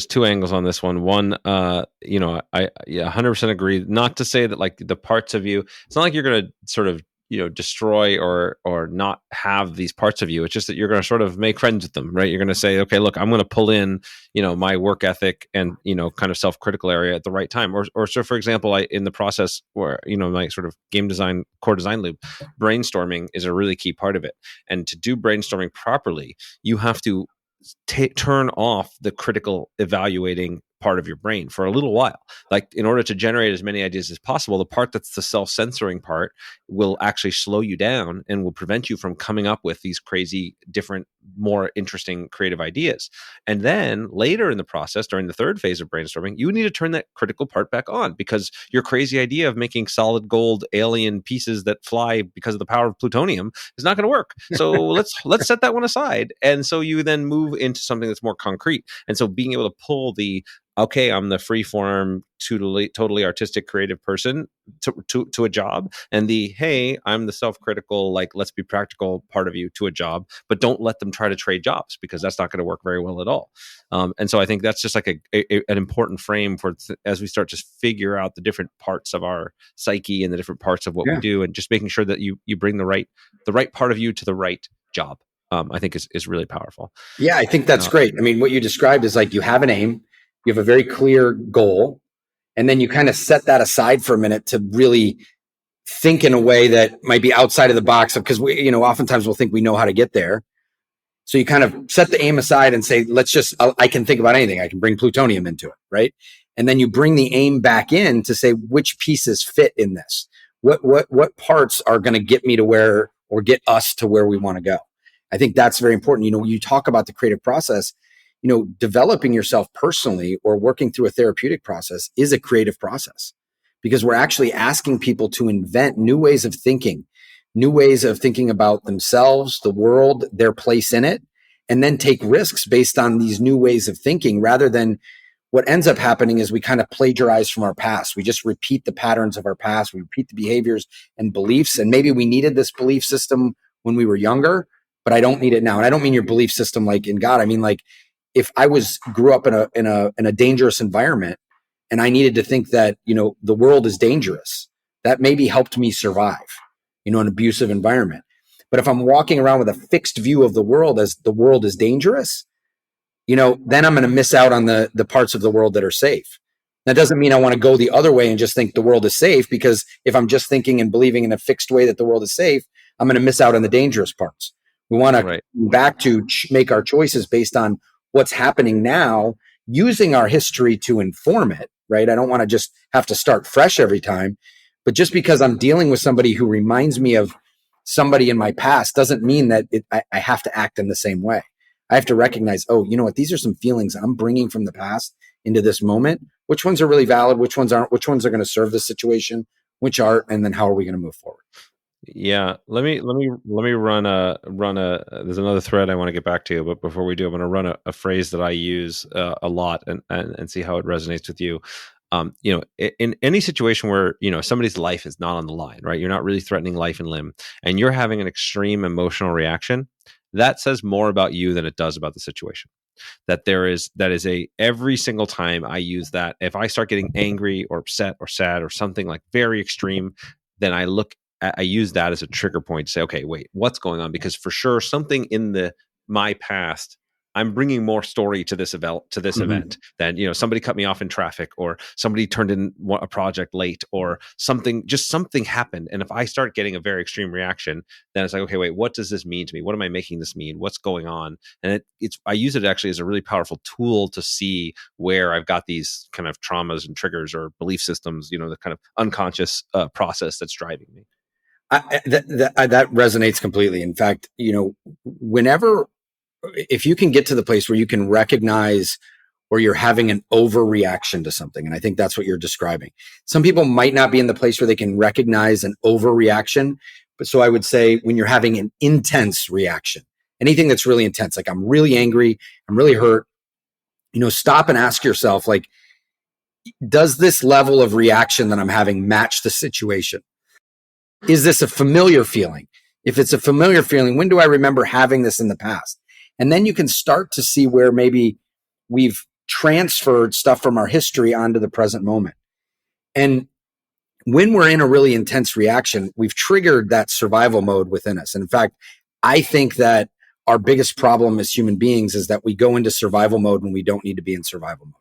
[SPEAKER 1] two angles on this one. One, I 100% agree. Not to say that like the parts of you, it's not like you're going to sort of destroy or not have these parts of you. It's just that you're going to sort of make friends with them, right? You're going to say, okay, look, I'm going to pull in my work ethic and kind of self-critical area at the right time. Or so, for example, in the process where my sort of game design core design loop, brainstorming is a really key part of it. And to do brainstorming properly, you have to turn off the critical evaluating part of your brain for a little while. Like, in order to generate as many ideas as possible, the part that's the self-censoring part will actually slow you down and will prevent you from coming up with these crazy, different, more interesting, creative ideas. And then later in the process, during the third phase of brainstorming, you need to turn that critical part back on, because your crazy idea of making solid gold alien pieces that fly because of the power of plutonium is not going to work. So let's set that one aside. And so you then move into something that's more concrete. And so being able to pull the, okay, I'm the freeform, totally artistic, creative person to a job, and the, hey, I'm the self-critical, like, let's be practical part of you to a job, but don't let them try to trade jobs, because that's not going to work very well at all. And so I think that's just like an important frame for as we start to figure out the different parts of our psyche and the different parts of what we do, and just making sure that you bring the right part of you to the right job. I think is really powerful.
[SPEAKER 2] Yeah, I think that's great. I mean, what you described is like, you have an aim, you have a very clear goal, and then you kind of set that aside for a minute to really think in a way that might be outside of the box, because we, oftentimes we'll think we know how to get there. So you kind of set the aim aside and say, I can think about anything. I can bring plutonium into it, right? And then you bring the aim back in to say, which pieces fit in this? What parts are going to get me to where, or get us to where we want to go? I think that's very important. You talk about the creative process, developing yourself personally or working through a therapeutic process is a creative process, because we're actually asking people to invent new ways of thinking about themselves, the world, their place in it, and then take risks based on these new ways of thinking, rather than what ends up happening is we kind of plagiarize from our past. We just repeat the patterns of our past. We repeat the behaviors and beliefs. And maybe we needed this belief system when we were younger, but I don't need it now. And I don't mean your belief system like in God. I mean, like, if I grew up in a dangerous environment, and I needed to think that, the world is dangerous, that maybe helped me survive, an abusive environment. But if I'm walking around with a fixed view of the world as the world is dangerous, then I'm going to miss out on the parts of the world that are safe. That doesn't mean I want to go the other way and just think the world is safe, because if I'm just thinking and believing in a fixed way that the world is safe, I'm going to miss out on the dangerous parts. We want to come back to make our choices based on what's happening now, using our history to inform it, right? I don't want to just have to start fresh every time. But just because I'm dealing with somebody who reminds me of somebody in my past doesn't mean that I have to act in the same way. I have to recognize, oh, you know what? These are some feelings I'm bringing from the past into this moment. Which ones are really valid? Which ones aren't? Which ones are going to serve this situation? Which aren't? And then how are we going to move forward?
[SPEAKER 1] Yeah, let me run a. There's another thread I want to get back to, but before we do, I'm going to run a phrase that I use a lot and see how it resonates with you. In any situation where somebody's life is not on the line, right? You're not really threatening life and limb, and you're having an extreme emotional reaction. That says more about you than it does about the situation. That is every single time I use that, if I start getting angry or upset or sad or something like very extreme, then I use that as a trigger point to say, okay, wait, what's going on? Because for sure, something in my past, I'm bringing more story to this event than, somebody cut me off in traffic, or somebody turned in a project late, or something happened. And if I start getting a very extreme reaction, then it's like, okay, wait, what does this mean to me? What am I making this mean? What's going on? And I use it actually as a really powerful tool to see where I've got these kind of traumas and triggers or belief systems, the kind of unconscious process that's driving me.
[SPEAKER 2] That resonates completely. In fact, if you can get to the place where you can recognize where you're having an overreaction to something, and I think that's what you're describing. Some people might not be in the place where they can recognize an overreaction, but so I would say when you're having an intense reaction, anything that's really intense, like I'm really angry, I'm really hurt, stop and ask yourself, like, does this level of reaction that I'm having match the situation? is this a familiar feeling? If it's a familiar feeling, when do I remember having this in the past? And then you can start to see where maybe we've transferred stuff from our history onto the present moment. And when we're in a really intense reaction, we've triggered that survival mode within us. And in fact, I think that our biggest problem as human beings is that we go into survival mode when we don't need to be in survival mode.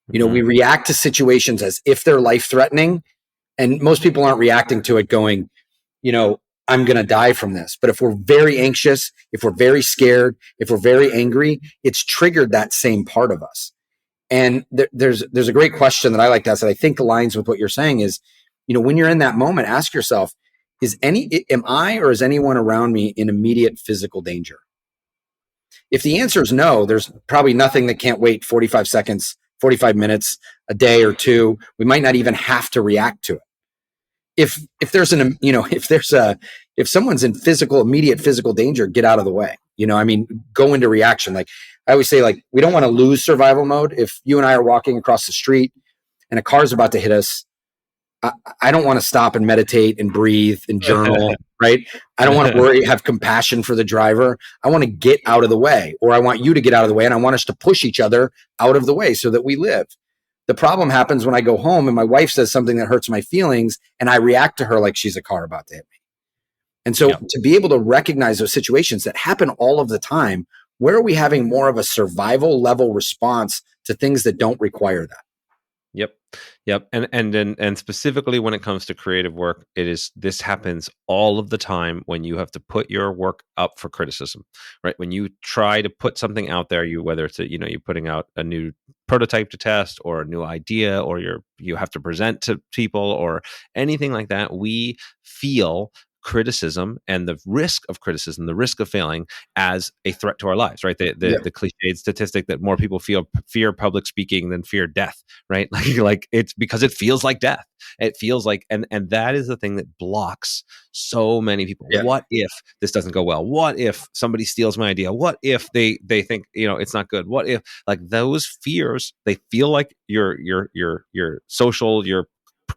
[SPEAKER 2] You know, we react to situations as if they're life threatening, and most people aren't reacting to it going, you know, I'm going to die from this. But if we're very anxious, if we're very scared, if we're very angry, it's triggered that same part of us. And there's a great question that I like to ask that I think aligns with what you're saying is, you know, when you're in that moment, ask yourself, am I or is anyone around me in immediate physical danger? If the answer is no, there's probably nothing that can't wait 45 seconds, 45 minutes, a day or two. We might not even have to react to it. If there's if someone's in immediate physical danger, get out of the way. You know, I mean, go into reaction. Like I always say, like, we don't want to lose survival mode. If you and I are walking across the street and a car's about to hit us, I don't want to stop and meditate and breathe and journal, right? I don't want to have compassion for the driver. I want to get out of the way, or I want you to get out of the way, and I want us to push each other out of the way so that we live. The problem happens when I go home and my wife says something that hurts my feelings and I react to her like she's a car about to hit me. And so to be able to recognize those situations that happen all of the time, where are we having more of a survival level response to things that don't require that?
[SPEAKER 1] Yep. And specifically when it comes to creative work, this happens all of the time when you have to put your work up for criticism, right? When you try to put something out there, whether it's you're putting out a new prototype to test or a new idea, or you have to present to people or anything like that, we feel criticism and the risk of criticism, the risk of failing as a threat to our lives, right? The cliched statistic that more people fear public speaking than fear death, right? Like it's because it feels like death. It feels like, and that is the thing that blocks so many people. Yeah. What if this doesn't go well? What if somebody steals my idea? What if they think, it's not good? What if, like, those fears, they feel like your social, your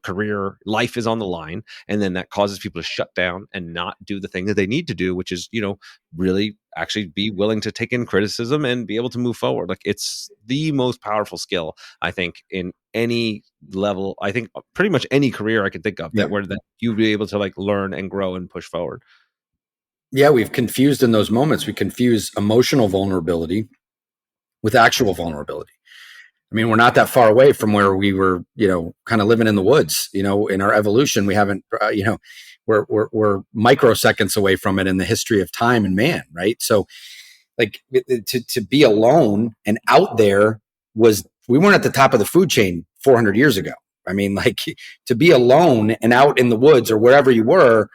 [SPEAKER 1] career life is on the line, and then that causes people to shut down and not do the thing that they need to do, which is really actually be willing to take in criticism and be able to move forward. Like, it's the most powerful skill, I think, in any level. I think pretty much any career I could think of that you be able to like learn and grow and push forward.
[SPEAKER 2] We've confused in those moments. We confuse emotional vulnerability with actual vulnerability. I mean, we're not that far away from where we were, kind of living in the woods, in our evolution. We haven't, we're microseconds away from it in the history of time and man. Right. So like to be alone and out there we weren't at the top of the food chain 400 years ago. I mean, like, to be alone and out in the woods or wherever you were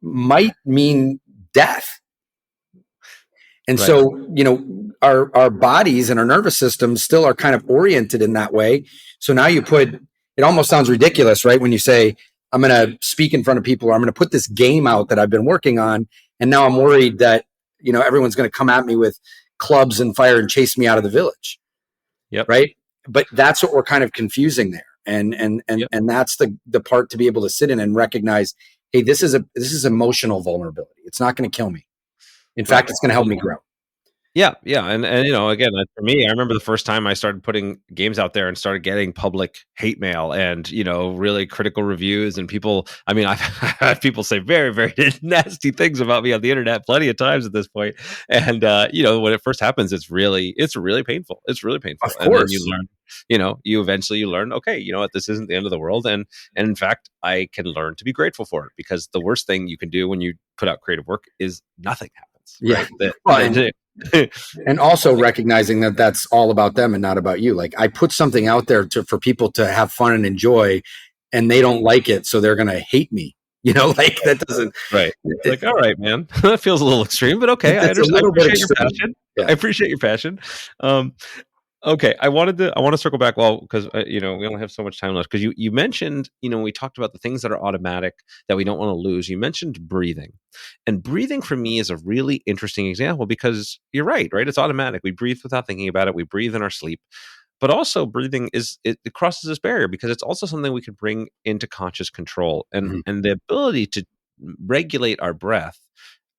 [SPEAKER 2] might mean death. And right. So, our bodies and our nervous systems still are kind of oriented in that way. So now it almost sounds ridiculous, right? When you say, I'm going to speak in front of people, or I'm going to put this game out that I've been working on, and now I'm worried that, everyone's going to come at me with clubs and fire and chase me out of the village.
[SPEAKER 1] Yep.
[SPEAKER 2] Right. But that's what we're kind of confusing there. And that's the part to be able to sit in and recognize, hey, this is emotional vulnerability. It's not going to kill me. In fact, it's going to help me grow.
[SPEAKER 1] Yeah. And again, for me, I remember the first time I started putting games out there and started getting public hate mail and, really critical reviews, and people, I mean, I've had people say very, very nasty things about me on the internet plenty of times at this point. And, when it first happens, it's really painful. It's really painful.
[SPEAKER 2] Of course.
[SPEAKER 1] And then you learn, you eventually learn, okay, you know what, this isn't the end of the world. And in fact, I can learn to be grateful for it, because the worst thing you can do when you put out creative work is nothing happens.
[SPEAKER 2] Yeah.
[SPEAKER 1] Right?
[SPEAKER 2] And also recognizing that that's all about them and not about you. Like, I put something out there for people to have fun and enjoy, and they don't like it, so they're going to hate me. Like, that doesn't.
[SPEAKER 1] Right. Like, all right, man, that feels a little extreme, but okay. I appreciate your passion. Yeah. I appreciate your passion. Okay, I want to circle back, because we only have so much time left, because you mentioned, we talked about the things that are automatic that we don't want to lose. You mentioned breathing, and breathing for me is a really interesting example, because you're right? It's automatic. We breathe without thinking about it. We breathe in our sleep. but also breathing it crosses this barrier because it's also something we could bring into conscious control, and
[SPEAKER 2] Mhm.
[SPEAKER 1] the ability to regulate our breath.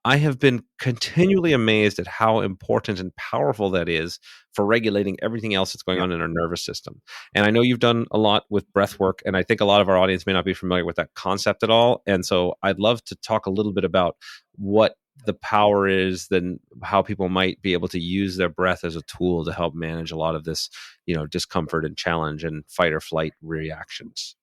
[SPEAKER 1] I have been continually amazed at how important and powerful that is for regulating everything else that's going
[SPEAKER 2] Yeah.
[SPEAKER 1] on in our nervous system. And I know you've done a lot with breath work, and I think a lot of our audience may not be familiar with that concept at all. And so I'd love to talk a little bit about what the power is, then how people might be able to use their breath as a tool to help manage a lot of this, discomfort and challenge and fight or flight reactions.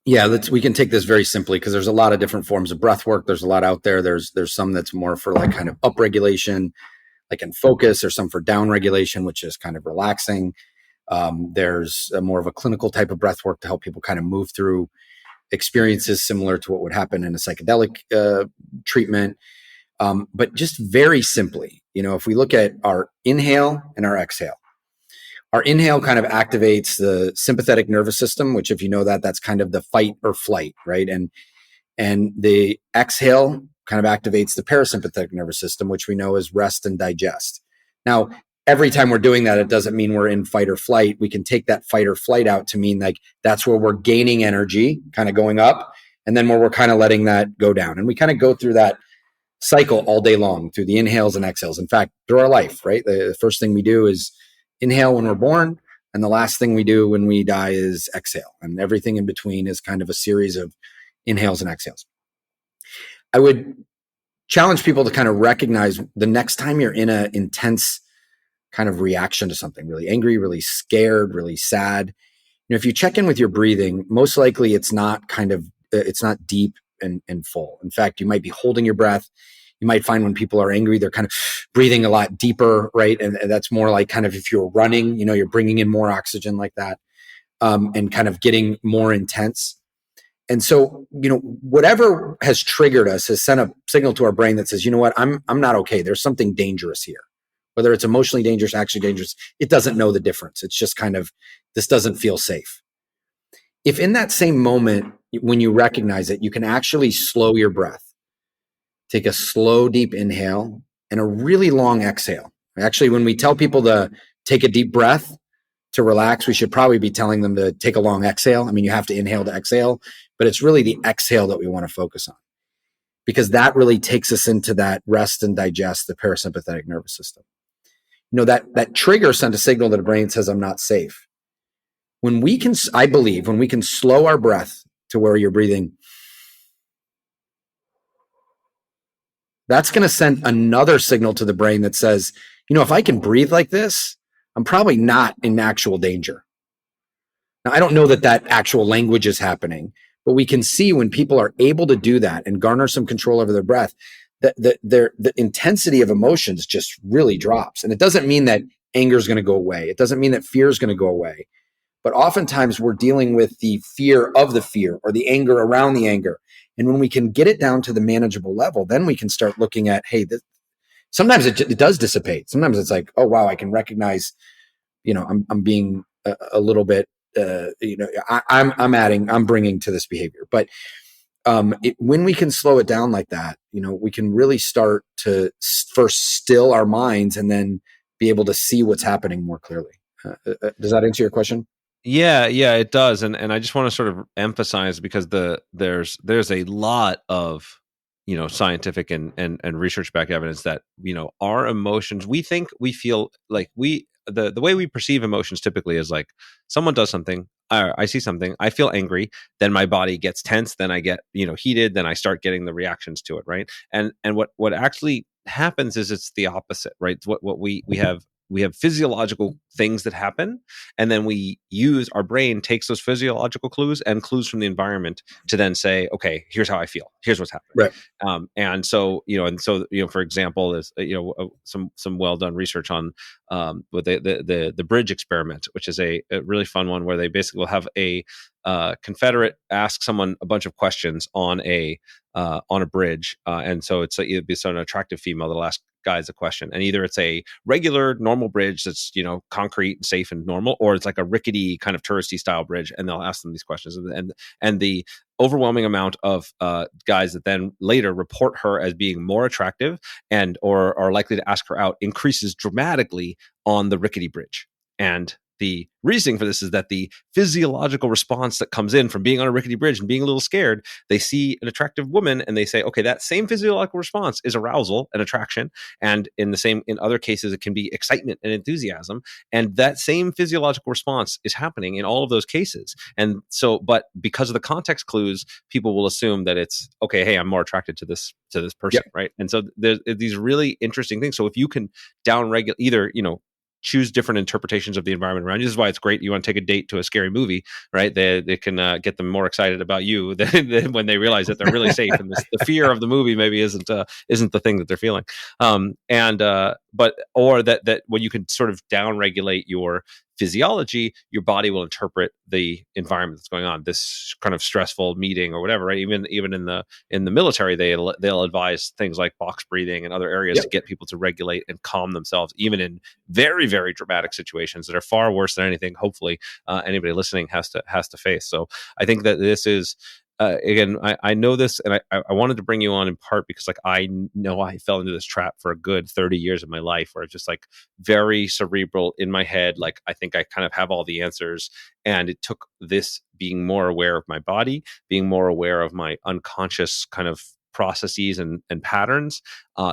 [SPEAKER 2] Yeah, we can take this very simply because there's a lot of different forms of breath work. There's a lot out there. There's some that's more for like kind of up regulation, like in focus. There's some for down regulation, which is kind of relaxing. There's more of a clinical type of breath work to help people kind of move through experiences similar to what would happen in a psychedelic treatment. But just very simply, if we look at our inhale and our exhale, our inhale kind of activates the sympathetic nervous system, which, if you know that, that's kind of the fight or flight, right? And the exhale kind of activates the parasympathetic nervous system, which we know is rest and digest. Now, every time we're doing that, it doesn't mean we're in fight or flight. We can take that fight or flight out to mean like that's where we're gaining energy, kind of going up, and then where we're kind of letting that go down. And we kind of go through that cycle all day long through the inhales and exhales. In fact, through our life, right? The first thing we do is inhale when we're born, and the last thing we do when we die is exhale. And everything in between is kind of a series of inhales and exhales. I would challenge people to kind of recognize the next time you're in an intense kind of reaction to something, really angry, really scared, really sad. If you check in with your breathing, most likely it's not deep and full. In fact, you might be holding your breath. You might find when people are angry, they're kind of breathing a lot deeper, right? And that's more like kind of if you're running, you're bringing in more oxygen like that, and kind of getting more intense. And so, whatever has triggered us has sent a signal to our brain that says, you know what, I'm not okay. There's something dangerous here. Whether it's emotionally dangerous, actually dangerous, it doesn't know the difference. It's just kind of, this doesn't feel safe. If in that same moment, when you recognize it, you can actually slow your breath, take a slow, deep inhale and a really long exhale. Actually, when we tell people to take a deep breath to relax, we should probably be telling them to take a long exhale. I mean, you have to inhale to exhale, but it's really the exhale that we want to focus on, because that really takes us into that rest and digest, the parasympathetic nervous system. That trigger sent a signal to the brain, says, I'm not safe. I believe when we can slow our breath to where you're breathing, that's going to send another signal to the brain that says, if I can breathe like this, I'm probably not in actual danger. Now, I don't know that actual language is happening, but we can see when people are able to do that and garner some control over their breath, that the intensity of emotions just really drops. And it doesn't mean that anger is going to go away. It doesn't mean that fear is going to go away. But oftentimes we're dealing with the fear of the fear or the anger around the anger. And when we can get it down to the manageable level, then we can start looking at, hey, sometimes it does dissipate. Sometimes it's like, oh, wow, I can recognize, I'm being a little bit, I'm bringing to this behavior. But when we can slow it down like that, we can really start to first still our minds and then be able to see what's happening more clearly. Does that answer your question?
[SPEAKER 1] Yeah, it does, and I just want to sort of emphasize, because there's a lot of scientific and research back evidence that our emotions, we think we feel like the way we perceive emotions typically is like someone does something, I see something, I feel angry, then my body gets tense, then I get heated, then I start getting the reactions to it, right? And what actually happens is it's the opposite, right? What we have physiological things that happen, and then our brain takes those physiological clues and clues from the environment to then say, okay, here's how I feel, here's what's happening.
[SPEAKER 2] Right.
[SPEAKER 1] For example, there's some well done research on with the bridge experiment, which is a really fun one, where they basically will have a Confederate ask someone a bunch of questions on a bridge, and so it'd be an attractive female that'll ask guys a question, and either it's a regular normal bridge that's concrete and safe and normal, or it's like a rickety kind of touristy style bridge, and they'll ask them these questions, and the overwhelming amount of guys that then later report her as being more attractive and or are likely to ask her out increases dramatically on the rickety bridge. And the reasoning for this is that the physiological response that comes in from being on a rickety bridge and being a little scared, they see an attractive woman and they say, okay, that same physiological response is arousal and attraction. And in other cases, it can be excitement and enthusiasm. And that same physiological response is happening in all of those cases. And so, but because of the context clues, people will assume that it's okay, hey, I'm more attracted to this person, right? And so there's these really interesting things. So if you can downregulate, either, choose different interpretations of the environment around you. This is why it's great. You want to take a date to a scary movie, right? They can get them more excited about you than when they realize that they're really safe, and the fear of the movie maybe isn't the thing that they're feeling. Or that when you can sort of downregulate your physiology, your body will interpret the environment that's going on, this kind of stressful meeting or whatever, right? Even in the military, they'll advise things like box breathing and other areas to get people to regulate and calm themselves, even in very, very dramatic situations that are far worse than anything, hopefully, anybody listening has to face. So I think that this is, again, I know this, and I wanted to bring you on in part because, like, I know I fell into this trap for a good 30 years of my life, where it's just like very cerebral in my head. Like, I think I kind of have all the answers, and it took this being more aware of my body, being more aware of my unconscious kind of processes and patterns,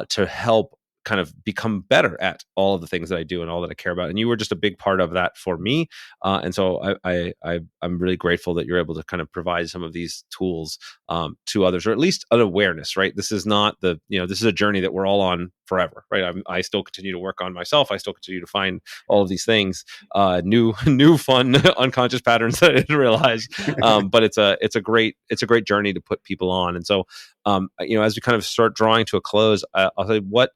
[SPEAKER 1] to help kind of become better at all of the things that I do and all that I care about. And you were just a big part of that for me. And so I'm really grateful that you're able to kind of provide some of these tools to others, or at least an awareness, right? This is not this is a journey that we're all on forever, right? I still continue to work on myself. I still continue to find all of these things, new fun unconscious patterns that I didn't realize. But it's a great journey to put people on. And so, as we kind of start drawing to a close, I'll say, what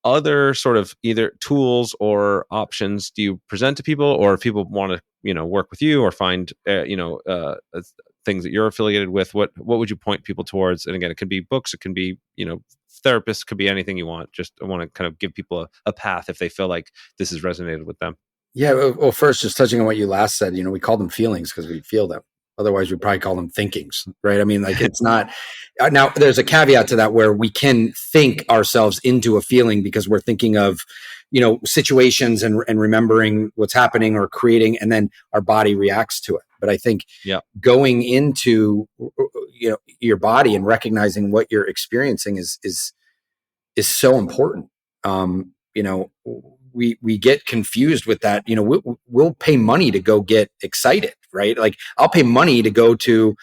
[SPEAKER 1] other sort of either tools or options do you present to people, or if people want to, work with you or find, things that you're affiliated with, what would you point people towards? And again, it could be books, it can be, therapists, it could be anything you want. Just I want to kind of give people a path if they feel like this has resonated with them.
[SPEAKER 2] Yeah. Well, first, just touching on what you last said, we call them feelings because we feel them. Otherwise, we'd probably call them thinkings, right? I mean, like, it's not. Now, there's a caveat to that where we can think ourselves into a feeling because we're thinking of, situations and remembering what's happening or creating, and then our body reacts to it. But I think going into, your body and recognizing what you're experiencing is so important. We get confused with that. We'll pay money to go get excited, right? Like, I'll pay money to go to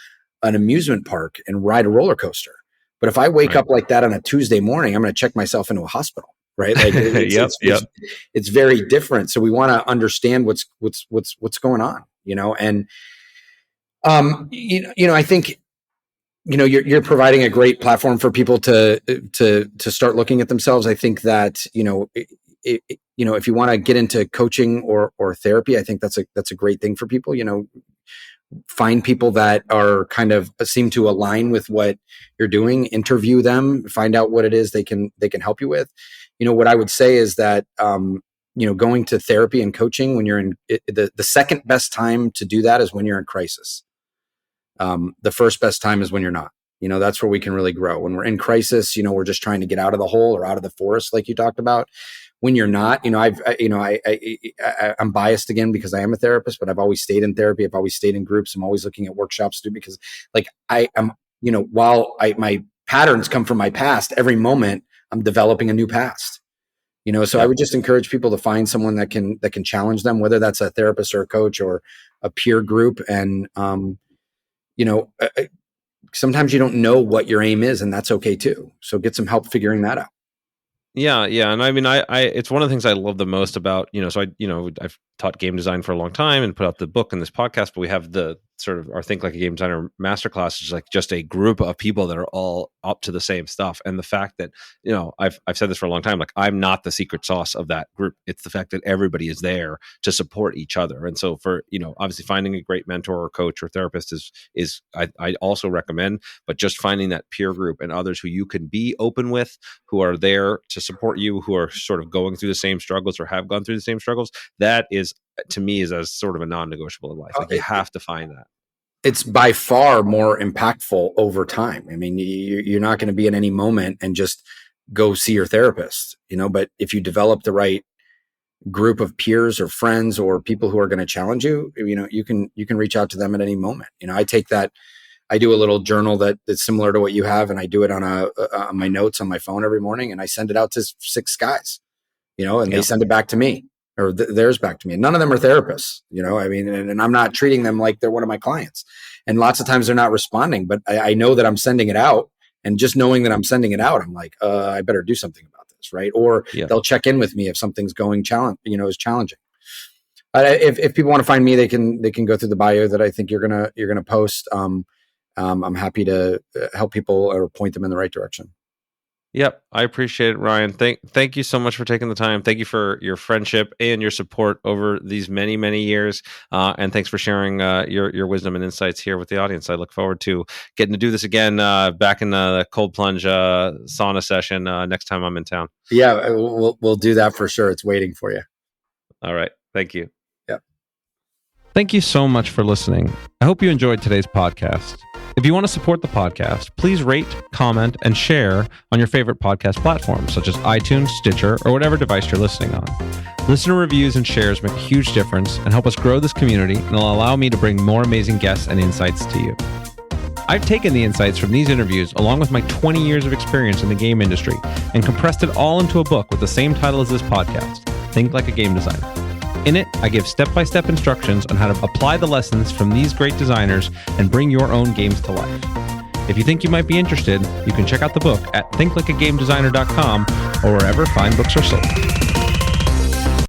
[SPEAKER 2] an amusement park and ride a roller coaster. But if I wake up like that on a Tuesday morning, I'm going to check myself into a hospiple, right? Like, it's very different. So we want to understand what's going on, and, I think, you're providing a great platform for people to start looking at themselves. I think that, if you want to get into coaching or therapy, I think that's a great thing for people. Find people that are kind of seem to align with what you're doing, interview them, find out what it is they can help you with. What I would say is that, going to therapy and coaching when you're in the second best time to do that is when you're in crisis. The first best time is when you're not. That's where we can really grow. When we're in crisis, we're just trying to get out of the hole or out of the forest, like you talked about. When you're not, I'm biased again because I am a therapist, but I've always stayed in therapy. I've always stayed in groups. I'm always looking at workshops too, because, like, I am, while my patterns come from my past, every moment I'm developing a new past. So I would just encourage people to find someone that can challenge them, whether that's a therapist or a coach or a peer group. And, sometimes you don't know what your aim is, and that's okay too. So get some help figuring that out.
[SPEAKER 1] Yeah. And I mean, I it's one of the things I love the most about, I've taught game design for a long time and put out the book and this podcast, but we have the sort of our Think Like a Game Designer masterclass, is like just a group of people that are all up to the same stuff. And the fact that, I've said this for a long time, like, I'm not the secret sauce of that group. It's the fact that everybody is there to support each other. And so for, obviously finding a great mentor or coach or therapist is I also recommend, but just finding that peer group and others who you can be open with, who are there to support you, who are sort of going through the same struggles or have gone through the same struggles, that is, to me, is as sort of a non-negotiable in life. Like, you have to find that.
[SPEAKER 2] It's by far more impactful over time. I mean, you're not going to be in any moment and just go see your therapist, but if you develop the right group of peers or friends or people who are going to challenge you, you can reach out to them at any moment. I take that. I do a little journal that's similar to what you have, and I do it on my notes on my phone every morning, and I send it out to 6 guys, and they send it back to me, or theirs back to me. And none of them are therapists, and I'm not treating them like they're one of my clients. And lots of times they're not responding, but I know that I'm sending it out, and just knowing that I'm sending it out, I'm like, I better do something about this, right? Or they'll check in with me if something's going is challenging. If people want to find me, they can go through the bio that I think you're gonna post. I'm happy to help people or point them in the right direction.
[SPEAKER 1] Yep, I appreciate it, Ryan. Thank you so much for taking the time. Thank you for your friendship and your support over these many, many years. And thanks for sharing your wisdom and insights here with the audience. I look forward to getting to do this again back in the cold plunge sauna session next time I'm in town.
[SPEAKER 2] Yeah, we'll do that for sure. It's waiting for you.
[SPEAKER 1] All right. Thank you.
[SPEAKER 2] Yeah.
[SPEAKER 1] Thank you so much for listening. I hope you enjoyed today's podcast. If you want to support the podcast, please rate, comment, and share on your favorite podcast platforms, such as iTunes, Stitcher, or whatever device you're listening on. Listener reviews and shares make a huge difference and help us grow this community, and will allow me to bring more amazing guests and insights to you. I've taken the insights from these interviews, along with my 20 years of experience in the game industry, and compressed it all into a book with the same title as this podcast, Think Like a Game Designer. In it, I give step-by-step instructions on how to apply the lessons from these great designers and bring your own games to life. If you think you might be interested, you can check out the book at thinklikeagamedesigner.com or wherever fine books are sold.